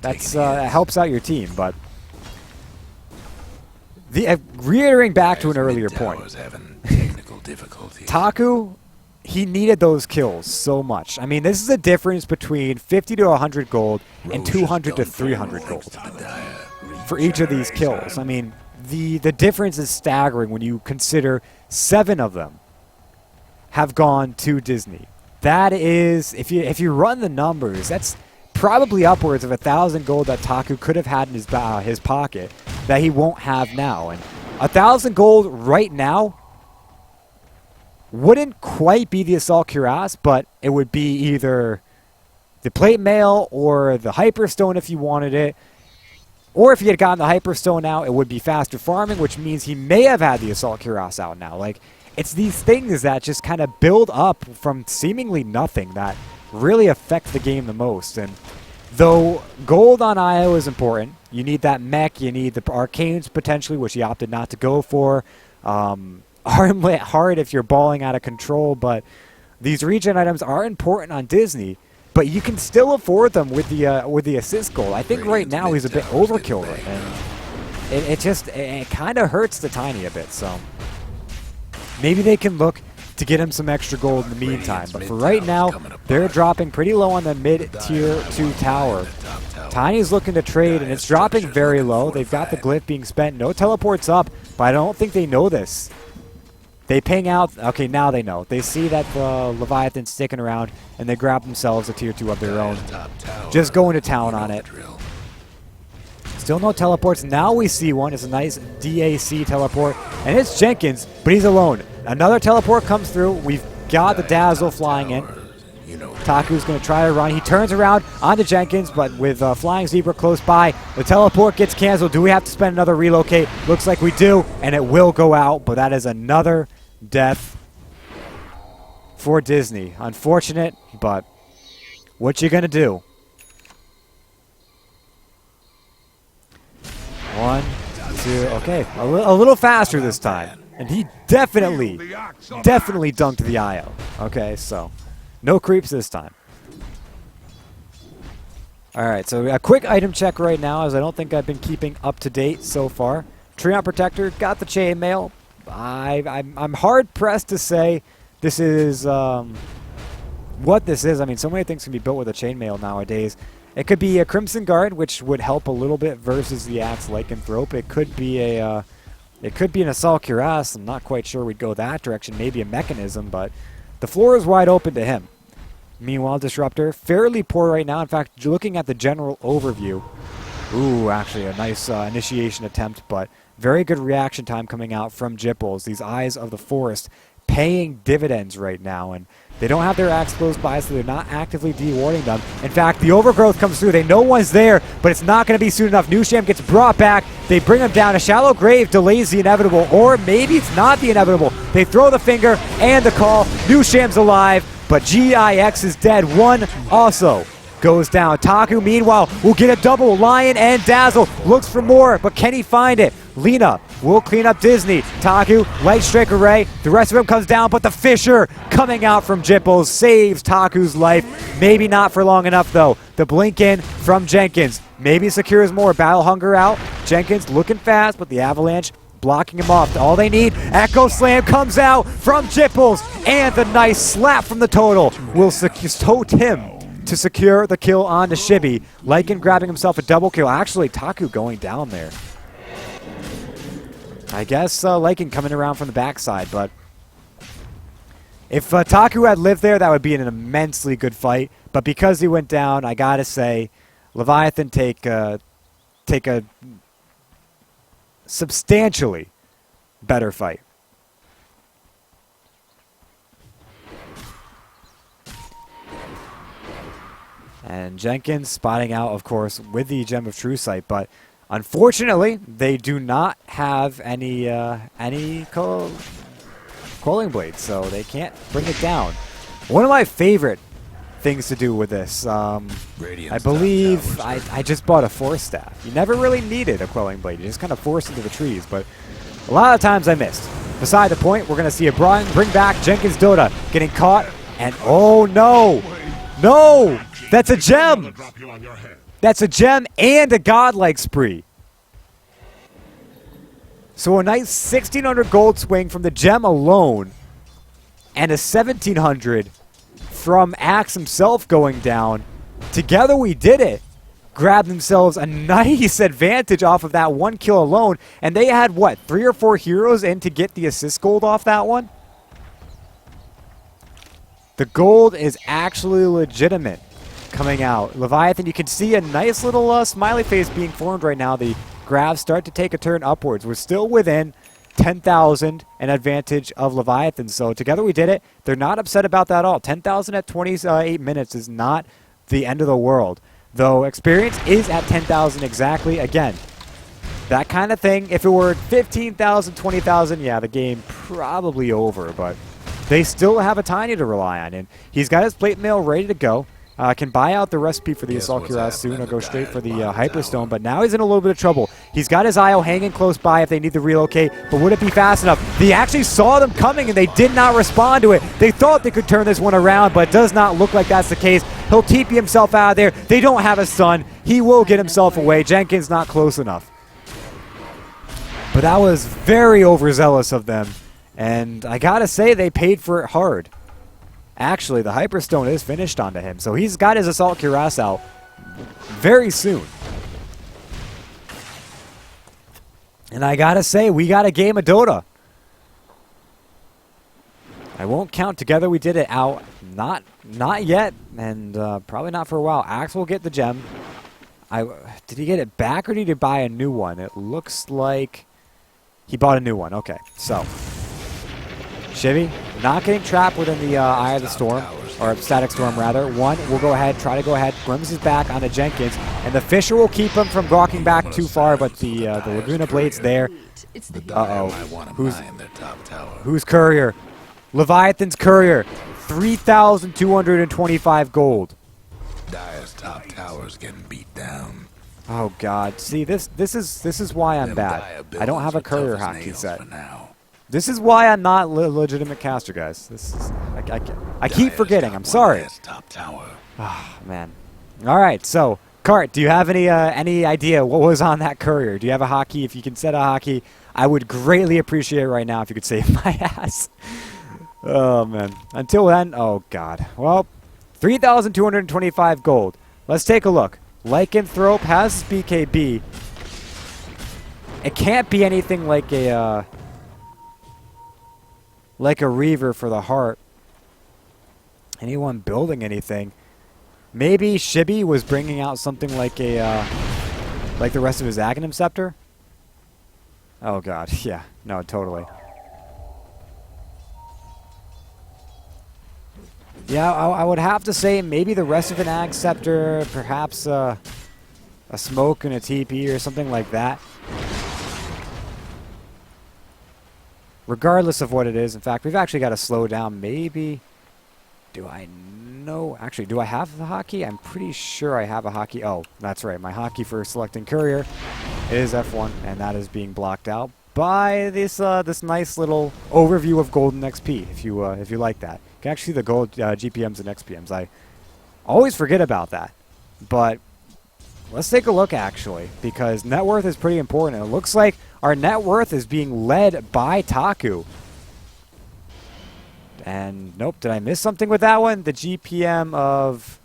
that's it helps out your team. But reiterating back to an earlier point, Taku, he needed those kills so much. I mean, this is a difference between 50 to 100 gold and 200 to 300 gold for each of these kills. I mean, the difference is staggering when you consider 7 of them have gone to Disney. That is, if you run the numbers, that's probably upwards of 1,000 gold that Taku could have had in his pocket that he won't have now. And 1,000 gold right now wouldn't quite be the Assault Cuirass, but it would be either the Plate Mail or the Hyperstone if you wanted it. Or if he had gotten the Hyperstone out, it would be faster farming, which means he may have had the Assault Cuirass out now. Like, it's these things that just kind of build up from seemingly nothing that really affect the game the most. And though gold on IO is important, you need that mech, you need the arcanes potentially, which he opted not to go for. Armlet hard if you're balling out of control, but these regen items are important on Disney. But you can still afford them with the assist goal. I think right now he's a bit overkill, and it kind of hurts the Tiny a bit. So maybe they can look to get him some extra gold in the meantime. But for right now, they're dropping pretty low on the mid-tier 2 tower. Tiny's looking to trade, and it's dropping very low. They've got the glyph being spent. No teleports up, but I don't think they know this. They ping out. Okay, now they know. They see that the Leviathan's sticking around, and they grab themselves a tier 2 of their own. Just going to town on it. Still no teleports. Now we see one. It's a nice DAC teleport, and it's Jenkins, but he's alone. Another teleport comes through. We've got the Dazzle flying in. Taku's going to try to run. He turns around onto Jenkins, but with Flying Zebra close by, the teleport gets canceled. Do we have to spend another relocate? Looks like we do, and it will go out, but that is another death for Disney. Unfortunate, but what you going to do? 1, 2, okay, a little faster this time. And he definitely dunked the IO. Okay, so no creeps this time. Alright, so a quick item check right now, as I don't think I've been keeping up to date so far. Treant Protector, got the chainmail. I'm hard-pressed to say this is what this is. I mean, so many things can be built with a chainmail nowadays. It could be a Crimson Guard, which would help a little bit versus the Axe Lycanthrope. It could be a... It could be an Assault Cuirass. I'm not quite sure we'd go that direction. Maybe a Mechanism, but the floor is wide open to him. Meanwhile, Disruptor, fairly poor right now. In fact, looking at the general overview, ooh, actually a nice initiation attempt, but very good reaction time coming out from Jipples. These Eyes of the Forest paying dividends right now, and they don't have their axe close by, so they're not actively dewarding them. In fact, the overgrowth comes through. They know one's there, but it's not going to be soon enough. Newsham gets brought back. They bring him down. A shallow grave delays the inevitable, or maybe it's not the inevitable. They throw the finger and the call. Newsham's alive, but GIX is dead. One also goes down. Taku, meanwhile, will get a double. Lion and Dazzle looks for more, but can he find it? Lena will clean up Disney. Taku, Light Strike Array. The rest of him comes down, but the Fisher coming out from Jipples saves Taku's life. Maybe not for long enough, though. The blink in from Jenkins. Maybe secures more. Battle Hunger out. Jenkins looking fast, but the Avalanche blocking him off. All they need. Echo Slam comes out from Jipples, and the nice slap from the Total will tote him to secure the kill on the Shibi. Lycan grabbing himself a double kill. Actually, Taku going down there. I guess Lycan coming around from the backside, but if Taku had lived there, that would be an immensely good fight. But because he went down, I gotta say, Leviathan take a substantially better fight. And Jenkins spotting out, of course, with the Gem of True Sight, but unfortunately, they do not have any Quelling Blades, so they can't bring it down. One of my favorite things to do with this, I believe I just bought a Force Staff. You never really needed a Quelling Blade. You just kind of forced into the trees, but a lot of times I missed. Beside the point, we're going to see a bring back Jenkins Dota getting caught, and oh no! No! That's a gem! That's a gem and a godlike spree. So a nice 1,600 gold swing from the gem alone, and a 1,700 from Axe himself going down. Together we did it. Grabbed themselves a nice advantage off of that one kill alone, and they had, what, 3 or 4 heroes in to get the assist gold off that one? The gold is actually legitimate coming out. Leviathan, you can see a nice little smiley face being formed right now. The graphs start to take a turn upwards. We're still within 10,000 an advantage of Leviathan. So together we did it. They're not upset about that at all. 10,000 at 28 minutes is not the end of the world. Though experience is at 10,000 exactly. Again, that kind of thing. If it were 15,000, 20,000, yeah, the game probably over. But they still have a Tiny to rely on. And he's got his plate mail ready to go. Can buy out the recipe for the Assault Cuirass soon or go straight for the Hyperstone, but now he's in a little bit of trouble. He's got his IO hanging close by if they need to relocate, but would it be fast enough? They actually saw them coming and they did not respond to it. They thought they could turn this one around, but it does not look like that's the case. He'll TP himself out of there. They don't have a stun. He will get himself away. Jenkins not close enough. But that was very overzealous of them, and I gotta say they paid for it hard. Actually, the Hyperstone is finished onto him, so he's got his Assault Cuirass out very soon. And I gotta say, we got a game of Dota. I won't count Together We Did It out. Not yet, and probably not for a while. Axe will get the gem. Did he get it back, or did he buy a new one? It looks like he bought a new one. Okay, so Shivy not getting trapped within the Eye of the Storm, or Static Storm rather. One will try to go ahead. Grims is back onto Jenkins, and the Fisher will keep him from walking back too far, but the Laguna Blade's there. Uh-oh. Who's Courier? Leviathan's Courier. 3,225 gold. Dire's top tower's getting beat down. Oh God! See, this is why I'm bad. I don't have a Courier hockey set. This is why I'm not legitimate caster, guys. This is I keep forgetting. I'm sorry. Ah, man. All right, so Cart, do you have any idea what was on that Courier? Do you have a hockey? If you can set a hockey, I would greatly appreciate it right now if you could save my ass. Oh man. Until then, oh God. Well, 3,225 gold. Let's take a look. Lycanthrope has his BKB. It can't be anything like a Reaver for the heart. Anyone building anything? Maybe Shibi was bringing out something like a like the rest of his Aghanim Scepter. Oh God, yeah, no, totally. Yeah, I would have to say maybe the rest of an Ag Scepter, perhaps a Smoke and a TP or something like that. Regardless of what it is, in fact, we've actually got to slow down. Maybe, do I know? Actually, do I have the hockey? I'm pretty sure I have a hockey. Oh, that's right. My hockey for selecting Courier is F1, and that is being blocked out by this this nice little overview of Golden XP. If you like that, you can actually see the gold GPMs and XPMs. I always forget about that, but let's take a look actually, because net worth is pretty important. It looks like our net worth is being led by Taku. And nope, did I miss something with that one? The GPM of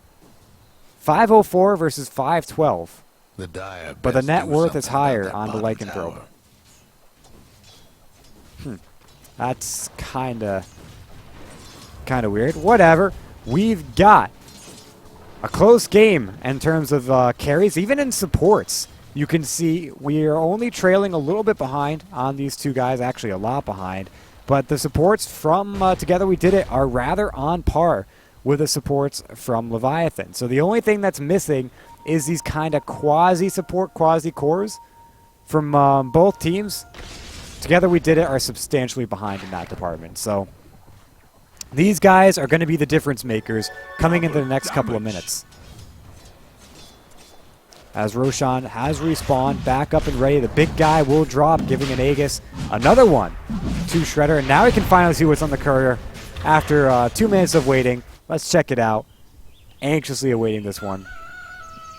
504 versus 512. The dire But the best net do worth is something about higher that on the bottom lycanthrope. tower. That's kind of weird. Whatever. We've got a close game in terms of carries, even in supports. You can see we are only trailing a little bit behind on these two guys, actually a lot behind. But the supports from Together We Did It are rather on par with the supports from Leviathan. So the only thing that's missing is these kind of quasi-support, quasi-cores from both teams. Together We Did It are substantially behind in that department. So these guys are going to be the difference makers coming into the next couple of minutes. As Roshan has respawned, back up and ready. The big guy will drop, giving an Aegis another one to Shredder. And now we can finally see what's on the courier after 2 minutes of waiting. Let's check it out. Anxiously awaiting this one.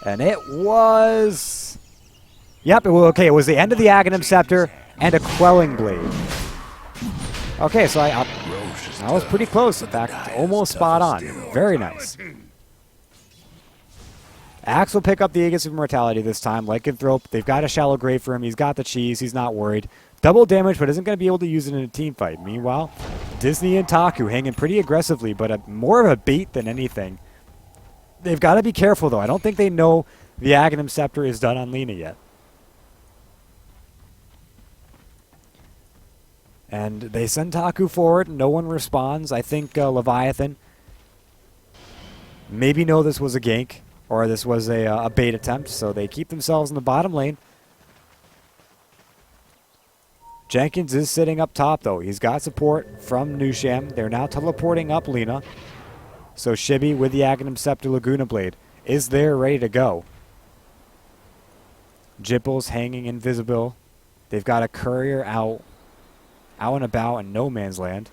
And it was... Yep, it was the end of the Aghanim Scepter and a Quelling Blade. Okay, so I was pretty close. In fact, almost spot on. Very nice. Axe will pick up the Aegis of Immortality this time. Lycanthrope, they've got a shallow grave for him. He's got the cheese. He's not worried. Double damage, but isn't going to be able to use it in a team fight. Meanwhile, Disney and Taku hanging pretty aggressively, but more of a bait than anything. They've got to be careful, though. I don't think they know the Aghanim Scepter is done on Lena yet. And they send Taku forward. No one responds. I think Leviathan maybe know this was a gank, or this was a bait attempt, so they keep themselves in the bottom lane. Jenkins is sitting up top, though. He's got support from Nusham. They're now teleporting up Lena. So Shibi with the Aghanim Scepter Laguna Blade is there ready to go. Jipple's hanging invisible. They've got a courier out and about in no man's land.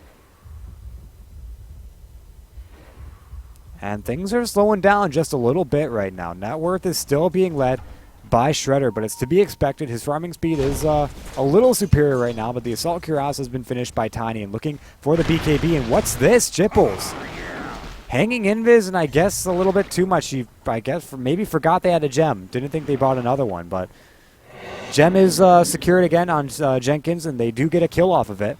And things are slowing down just a little bit right now. Net worth is still being led by Shredder, but it's to be expected. His farming speed is a little superior right now, but the Assault Cuirass has been finished by Tiny and looking for the BKB. And what's this? Jipples hanging invis, and I guess a little bit too much. He, I guess, maybe forgot they had a gem. Didn't think they bought another one, but gem is secured again on Jenkins, and they do get a kill off of it.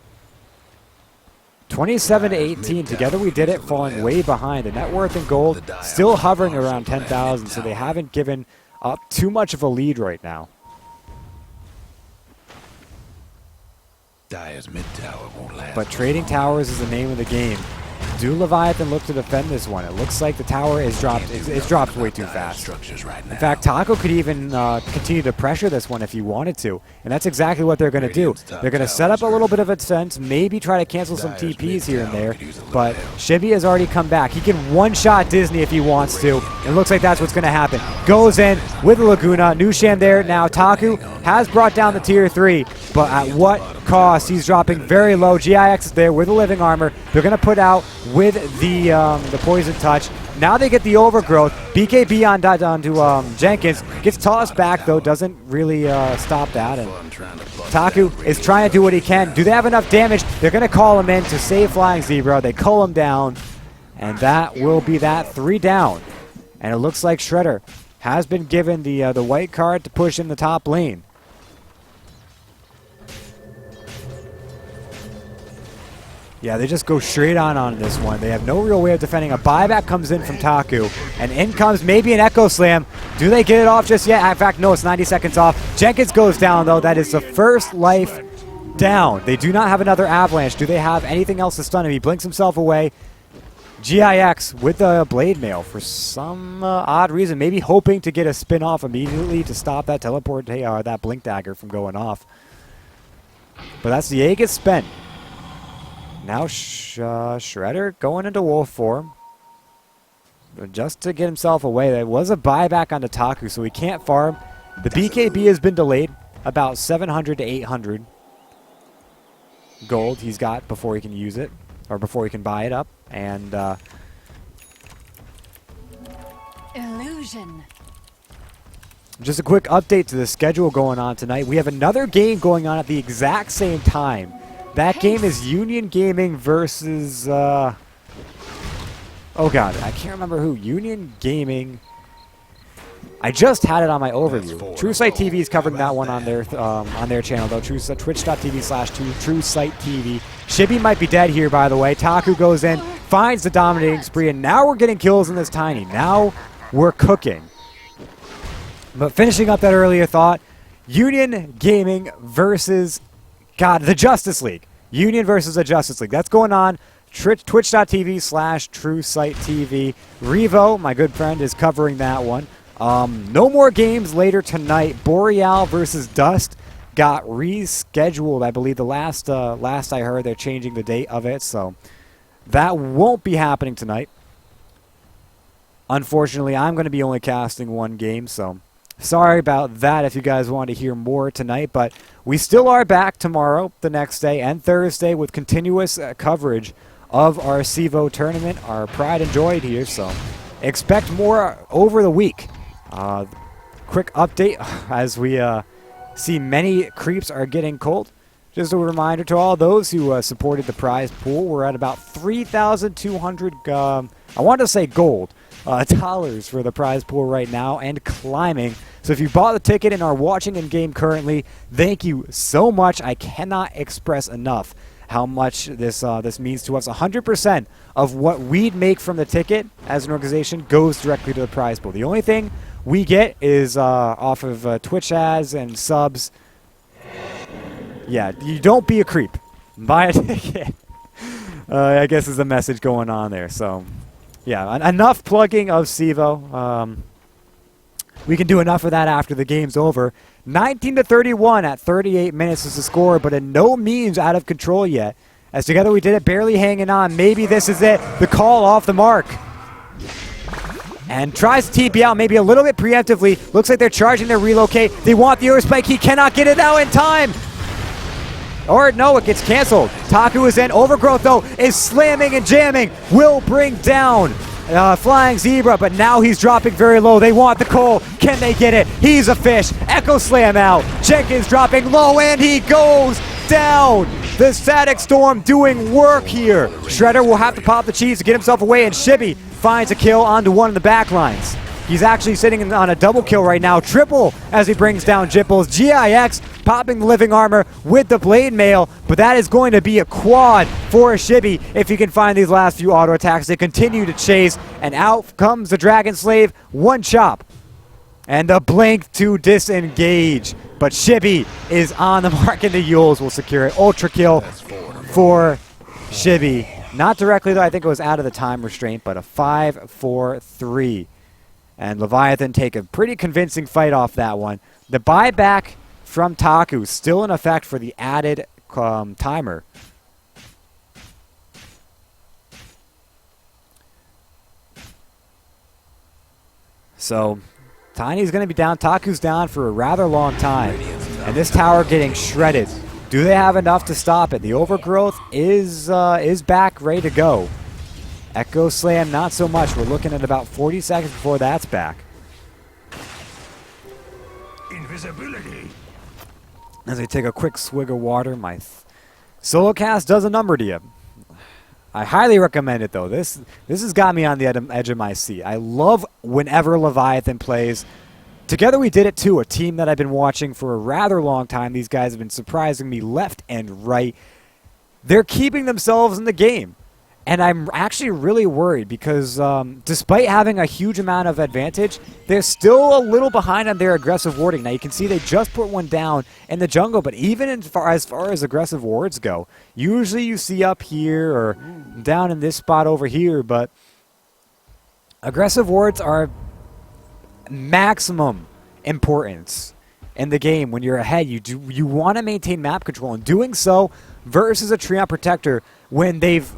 27-18. Together We Did It, falling way behind. The net worth in gold still hovering around 10,000, so they haven't given up too much of a lead right now. Dire's mid tower won't last. But trading towers is the name of the game. Do Leviathan look to defend this one? It looks like the tower is dropped. It's dropped way too fast. In fact, Taco could even continue to pressure this one if he wanted to, and that's exactly what they're going to do. They're going to set up a little bit of a defense, maybe try to cancel some TPs here and there, but Shibi has already come back. He can one-shot Disney if he wants to. It looks like that's what's going to happen. Goes in with the Laguna. Nusham there now. Taku has brought down the tier 3, but at what cost? He's dropping very low. GIX is there with the living armor. They're going to put out with the poison touch. Now they get the overgrowth. BKB onto Jenkins. Gets tossed back, though. Doesn't really stop that. And Taku is trying to do what he can. Do they have enough damage? They're going to call him in to save Flying Zebra. They cull him down. And that will be that. 3 down. And it looks like Shredder has been given the white card to push in the top lane. Yeah, they just go straight on this one. They have no real way of defending. A buyback comes in from Taku, and in comes maybe an Echo Slam. Do they get it off just yet? In fact, no, it's 90 seconds off. Jenkins goes down, though. That is the first life down. They do not have another Avalanche. Do they have anything else to stun him? He blinks himself away. GIX with the Blade Mail for some odd reason, maybe hoping to get a spin off immediately to stop that teleport, that Blink Dagger from going off. But that's the Aegis spent. Now Shredder going into wolf form just to get himself away. There was a buyback on Taku, so he can't farm. The BKB has been delayed. About 700 to 800 gold he's got before he can use it, or before he can buy it up. And illusion. Just a quick update to the schedule going on tonight. We have another game going on at the exact same time. That game is Union Gaming versus, oh god, I can't remember who. Union Gaming I just had it on my overview. That's True Sight TV is covering that How one about on their channel though. Twitch.tv/True Sight TV. Shibby might be dead here, by the way. Taku goes in, finds the dominating spree, and now we're getting kills in this Tiny. Now we're cooking. But finishing up that earlier thought, Union Gaming versus, the Justice League. Union versus the Justice League. That's going on. Twitch.tv/True Sight TV. Revo, my good friend, is covering that one. No more games later tonight. Boreal versus Dust got rescheduled. I believe the last I heard, they're changing the date of it, so that won't be happening tonight. Unfortunately, I'm going to be only casting one game, so sorry about that if you guys want to hear more tonight, but we still are back tomorrow, the next day, and Thursday with continuous coverage of our CEVO tournament, our Pride and Joy here, so expect more over the week. Quick update as we see many creeps are getting cold. Just a reminder to all those who supported the prize pool, we're at about 3,200, I want to say gold, dollars for the prize pool right now and climbing. So if you bought the ticket and are watching in game currently, thank you so much. I cannot express enough how much this means to us. 100% of what we'd make from the ticket as an organization goes directly to the prize pool. The only thing we get is off of Twitch ads and subs. Yeah, you don't be a creep. Buy a ticket. I guess is the message going on there. So, yeah, enough plugging of CEVO. We can do enough of that after the game's over. 19-31 at 38 minutes is the score, but in no means out of control yet. As Together We Did It barely hanging on. Maybe this is it. The call off the mark. And tries to TP out maybe a little bit preemptively. Looks like they're charging their relocate. They want the earth spike. He cannot get it out in time. Or no, it gets canceled. Taku is in. Overgrowth, though, is slamming and jamming. Will bring down Flying Zebra, but now he's dropping very low. They want the coal. Can they get it? He's a fish. Echo Slam out. Jenkins dropping low, and he goes down. The Static Storm doing work here. Shredder will have to pop the cheese to get himself away, and Shibby finds a kill onto one of the back lines. He's actually sitting on a double kill right now. Triple as he brings down Jipples. GIX popping the living armor with the blade mail, but that is going to be a quad for Shibby if he can find these last few auto attacks. They continue to chase, and out comes the Dragon Slave. One chop. And the blink to disengage. But Shibby is on the mark, and the Yules will secure it. Ultra kill for Shibby. Not directly, though. I think it was out of the time restraint, but a 5-4-3. And Leviathan take a pretty convincing fight off that one. The buyback from Taku still in effect for the added timer. So Tiny's going to be down. Taku's down for a rather long time. And this tower getting shredded. Do they have enough to stop it? The overgrowth is back, ready to go. Echo Slam, not so much. We're looking at about 40 seconds before that's back. Invisibility. As I take a quick swig of water, my solo cast does a number to you. I highly recommend it, though. This has got me on the edge of my seat. I love whenever Leviathan plays. Together We Did It, too, a team that I've been watching for a rather long time. These guys have been surprising me left and right. They're keeping themselves in the game. And I'm actually really worried because despite having a huge amount of advantage, they're still a little behind on their aggressive warding. Now, you can see they just put one down in the jungle, but even as far as aggressive wards go, usually you see up here or down in this spot over here, but aggressive wards are maximum importance in the game. When you're ahead, you want to maintain map control, and doing so versus a Treant Protector when they've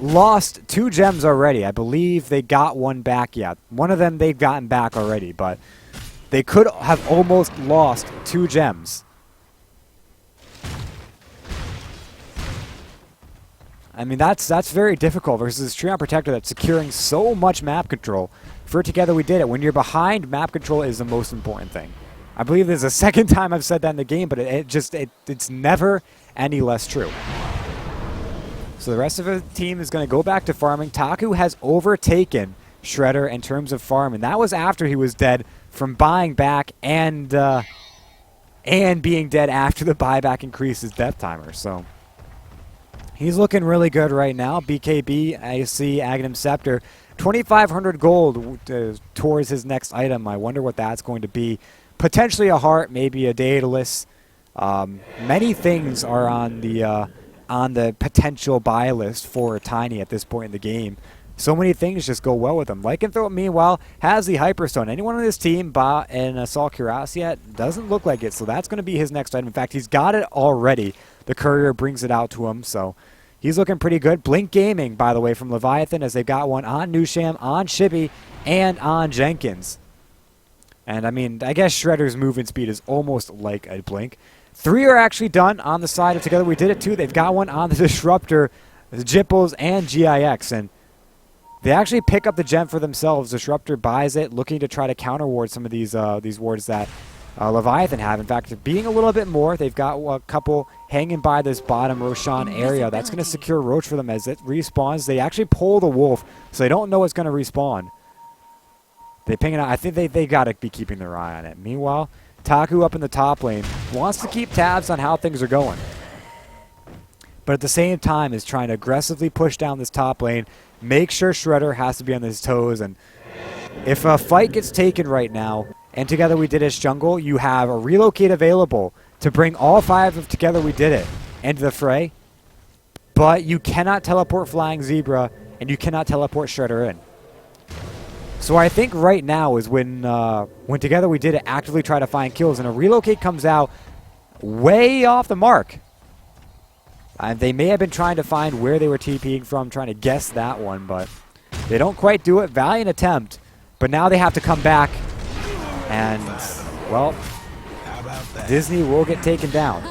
lost 2 gems already. I believe they got one back yet. One of them they've gotten back already, but they could have almost lost 2 gems. I mean, that's very difficult versus Treant Protector that's securing so much map control. For Together We Did It. When you're behind, map control is the most important thing. I believe this is the second time I've said that in the game, but it's never any less true. So the rest of the team is going to go back to farming. Taku has overtaken Shredder in terms of farm, and that was after he was dead from buying back and being dead after the buyback increased his death timer. So he's looking really good right now. BKB, I see Aghanim Scepter, 2,500 gold towards his next item. I wonder what that's going to be. Potentially a heart, maybe a Daedalus. Many things are on the potential buy list for Tiny at this point in the game. So many things just go well with him. Lycanthrope, meanwhile, has the Hyperstone. Anyone on this team bought an Assault Cuirass yet? Doesn't look like it, so that's going to be his next item. In fact, he's got it already. The courier brings it out to him, so he's looking pretty good. Blink Gaming, by the way, from Leviathan, as they've got one on Nusham, on Chibi, and on Jenkins. And, I mean, I guess Shredder's movement speed is almost like a Blink. 3 are actually done on the side of Together We Did It, too. They've got one on the Disruptor, the Jipples, and GIX, and they actually pick up the gem for themselves. Disruptor buys it, looking to try to counter-ward some of these wards that Leviathan have. In fact, being a little bit more, they've got a couple hanging by this bottom Roshan area. That's going to secure Roach for them as it respawns. They actually pull the wolf, so they don't know it's going to respawn. They ping it out. I think they got to be keeping their eye on it. Meanwhile, Taku up in the top lane wants to keep tabs on how things are going, but at the same time is trying to aggressively push down this top lane, make sure Shredder has to be on his toes. And if a fight gets taken right now, and Together We Did It jungle, you have a relocate available to bring all 5 of Together We Did It into the fray, but you cannot teleport Flying Zebra, and you cannot teleport Shredder in. So I think right now is when Together We Did It actively try to find kills, and a relocate comes out way off the mark. And they may have been trying to find where they were TPing from, trying to guess that one, but they don't quite do it. Valiant attempt, but now they have to come back, and, well, Disney will get taken down.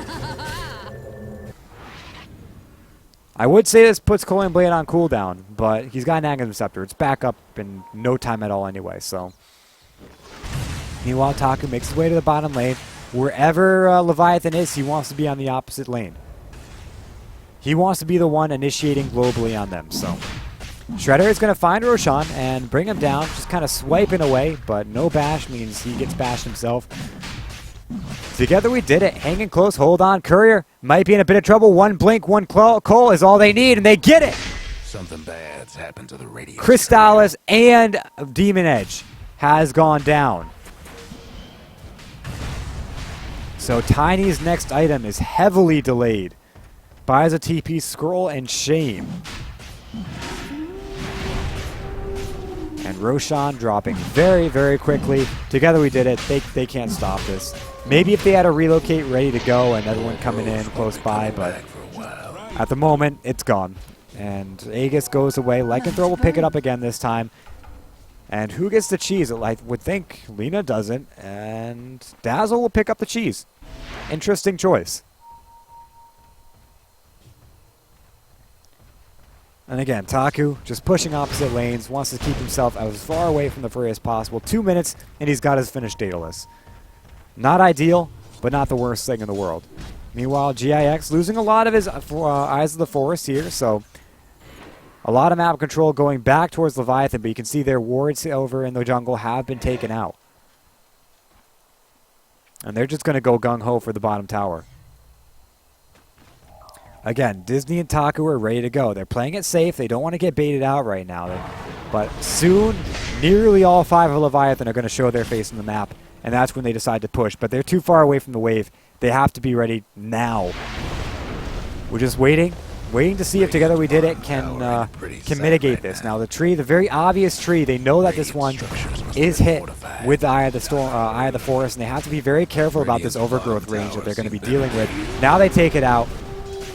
I would say this puts Coin Blade on cooldown, but he's got an Aghanim Scepter. It's back up in no time at all anyway, so. Meanwhile, Taku makes his way to the bottom lane. Wherever Leviathan is, he wants to be on the opposite lane. He wants to be the one initiating globally on them, so. Shredder is going to find Roshan and bring him down, just kind of swiping away, but no bash means he gets bashed himself. Together We Did It, hanging close, hold on. Courier might be in a bit of trouble. One blink, one coal is all they need, and they get it! Something bad's happened to the radio. Crystallis and Demon Edge has gone down. So Tiny's next item is heavily delayed. Buys a TP, Scroll, and Shame. And Roshan dropping very, very quickly. Together We Did It. They can't stop this. Maybe if they had a relocate ready to go and everyone coming in close by, but at the moment, it's gone. And Aegis goes away. Lycanthrope will pick it up again this time. And who gets the cheese? I would think Lena doesn't. And Dazzle will pick up the cheese. Interesting choice. And again, Taku just pushing opposite lanes, wants to keep himself as far away from the fray as possible. 2 minutes, and he's got his finished Daedalus. Not ideal, but not the worst thing in the world. Meanwhile, GIX losing a lot of his Eyes of the Forest here, so a lot of map control going back towards Leviathan, but you can see their wards over in the jungle have been taken out. And they're just going to go gung-ho for the bottom tower. Again, Disney and Taku are ready to go. They're playing it safe. They don't want to get baited out right now. But soon, nearly all 5 of Leviathan are going to show their face on the map, and that's when they decide to push. But they're too far away from the wave. They have to be ready now. We're just waiting to see if Together We Did It can mitigate this. Now, the tree, the very obvious tree, they know that this one is hit with the Eye of the Forest, and they have to be very careful about this overgrowth range that they're going to be dealing with. Now they take it out.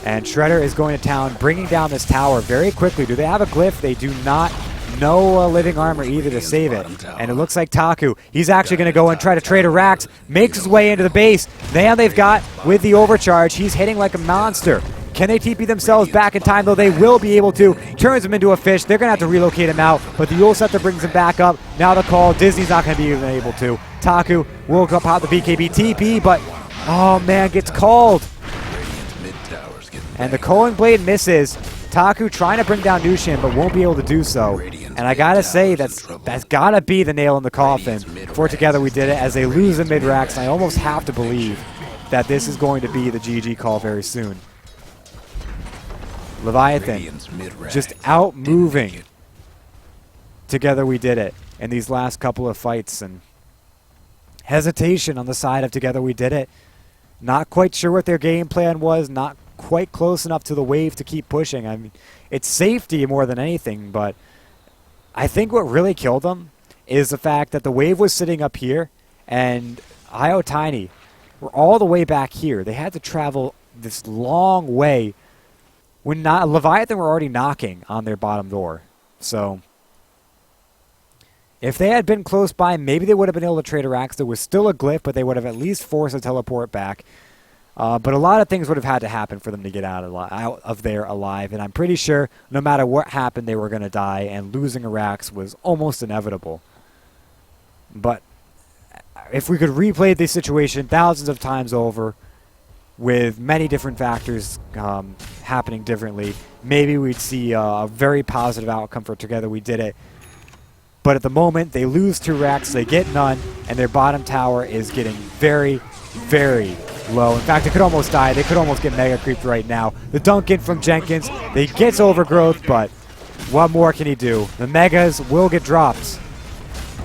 And Shredder is going to town, bringing down this tower very quickly. Do they have a glyph? They do not. No living armor either to save it. And it looks like Taku, he's actually going to go and try to trade a Rax, makes his way into the base. Now they've got, with the overcharge, he's hitting like a monster. Can they TP themselves back in time, though? They will be able to. Turns him into a fish. They're going to have to relocate him out, but the Yule Scepter brings him back up. Now the call, Disney's not going to be even able to. Taku will go pop the BKB TP, but, oh man, gets called. And the Culling Blade misses. Taku trying to bring down Nushin, but won't be able to do so. And I gotta say, that's gotta be the nail in the coffin for Together We Did It, as they lose the mid-racks, and I almost have to believe that this is going to be the GG call very soon. Leviathan just out-moving Together We Did It in these last couple of fights, and hesitation on the side of Together We Did It. Not quite sure what their game plan was, not quite close enough to the wave to keep pushing. I mean, it's safety more than anything, but I think what really killed them is the fact that the wave was sitting up here and IO Tiny were all the way back here. They had to travel this long way when Leviathan were already knocking on their bottom door. So if they had been close by, maybe they would have been able to trade a racks. There was still a glyph, but they would have at least forced a teleport back. But a lot of things would have had to happen for them to get out of there alive. And I'm pretty sure no matter what happened, they were going to die. And losing a racks was almost inevitable. But if we could replay this situation thousands of times over with many different factors happening differently, maybe we'd see a very positive outcome for Together We Did It. But at the moment, they lose 2 racks, they get none, and their bottom tower is getting very, very low. In fact, it could almost die. They could almost get mega creeped right now. The dunk in from Jenkins. They gets overgrowth, but what more can he do? The megas will get dropped,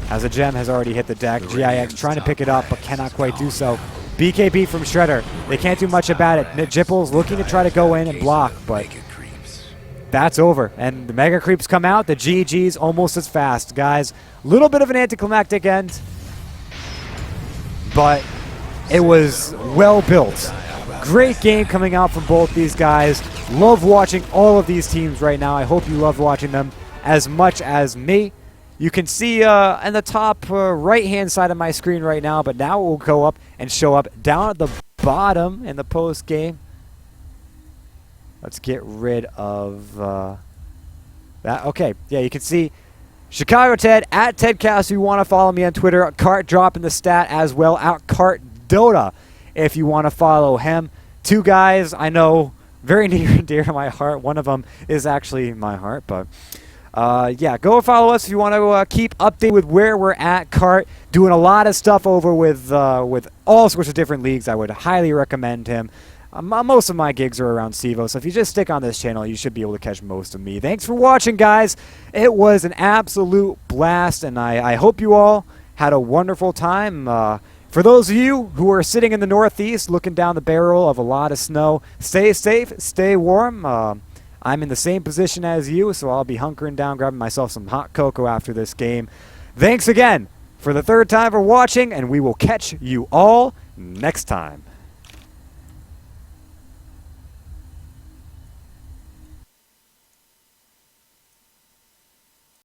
as a gem has already hit the deck. GIX trying to pick it up, but cannot quite do so. BKB from Shredder. They can't do much about it. Jipple's looking to try to go in and block, but that's over. And the mega creeps come out. The GG's almost as fast. Guys, a little bit of an anticlimactic end, but it was well built. Great game coming out from both these guys. Love watching all of these teams right now. I hope you love watching them as much as me. You can see in the top right-hand side of my screen right now, but now it will go up and show up down at the bottom in the post game. Let's get rid of that. Okay, yeah, you can see Chicago Ted, at TedCast if you want to follow me on Twitter. Cart dropping the stat as well, at Cart Dota if you want to follow him. 2 guys I know very near and dear to my heart. One of them is actually my heart, but yeah, go and follow us if you want to keep updated with where we're at. Cart doing a lot of stuff over with all sorts of different leagues. I would highly recommend him. Most of my gigs are around CEVO, so if you just stick on this channel, you should be able to catch most of me. Thanks for watching, guys. It was an absolute blast, and I hope you all had a wonderful time. For those of you who are sitting in the Northeast looking down the barrel of a lot of snow, stay safe, stay warm. I'm in the same position as you, so I'll be hunkering down, grabbing myself some hot cocoa after this game. Thanks again for the 3rd time for watching, and we will catch you all next time.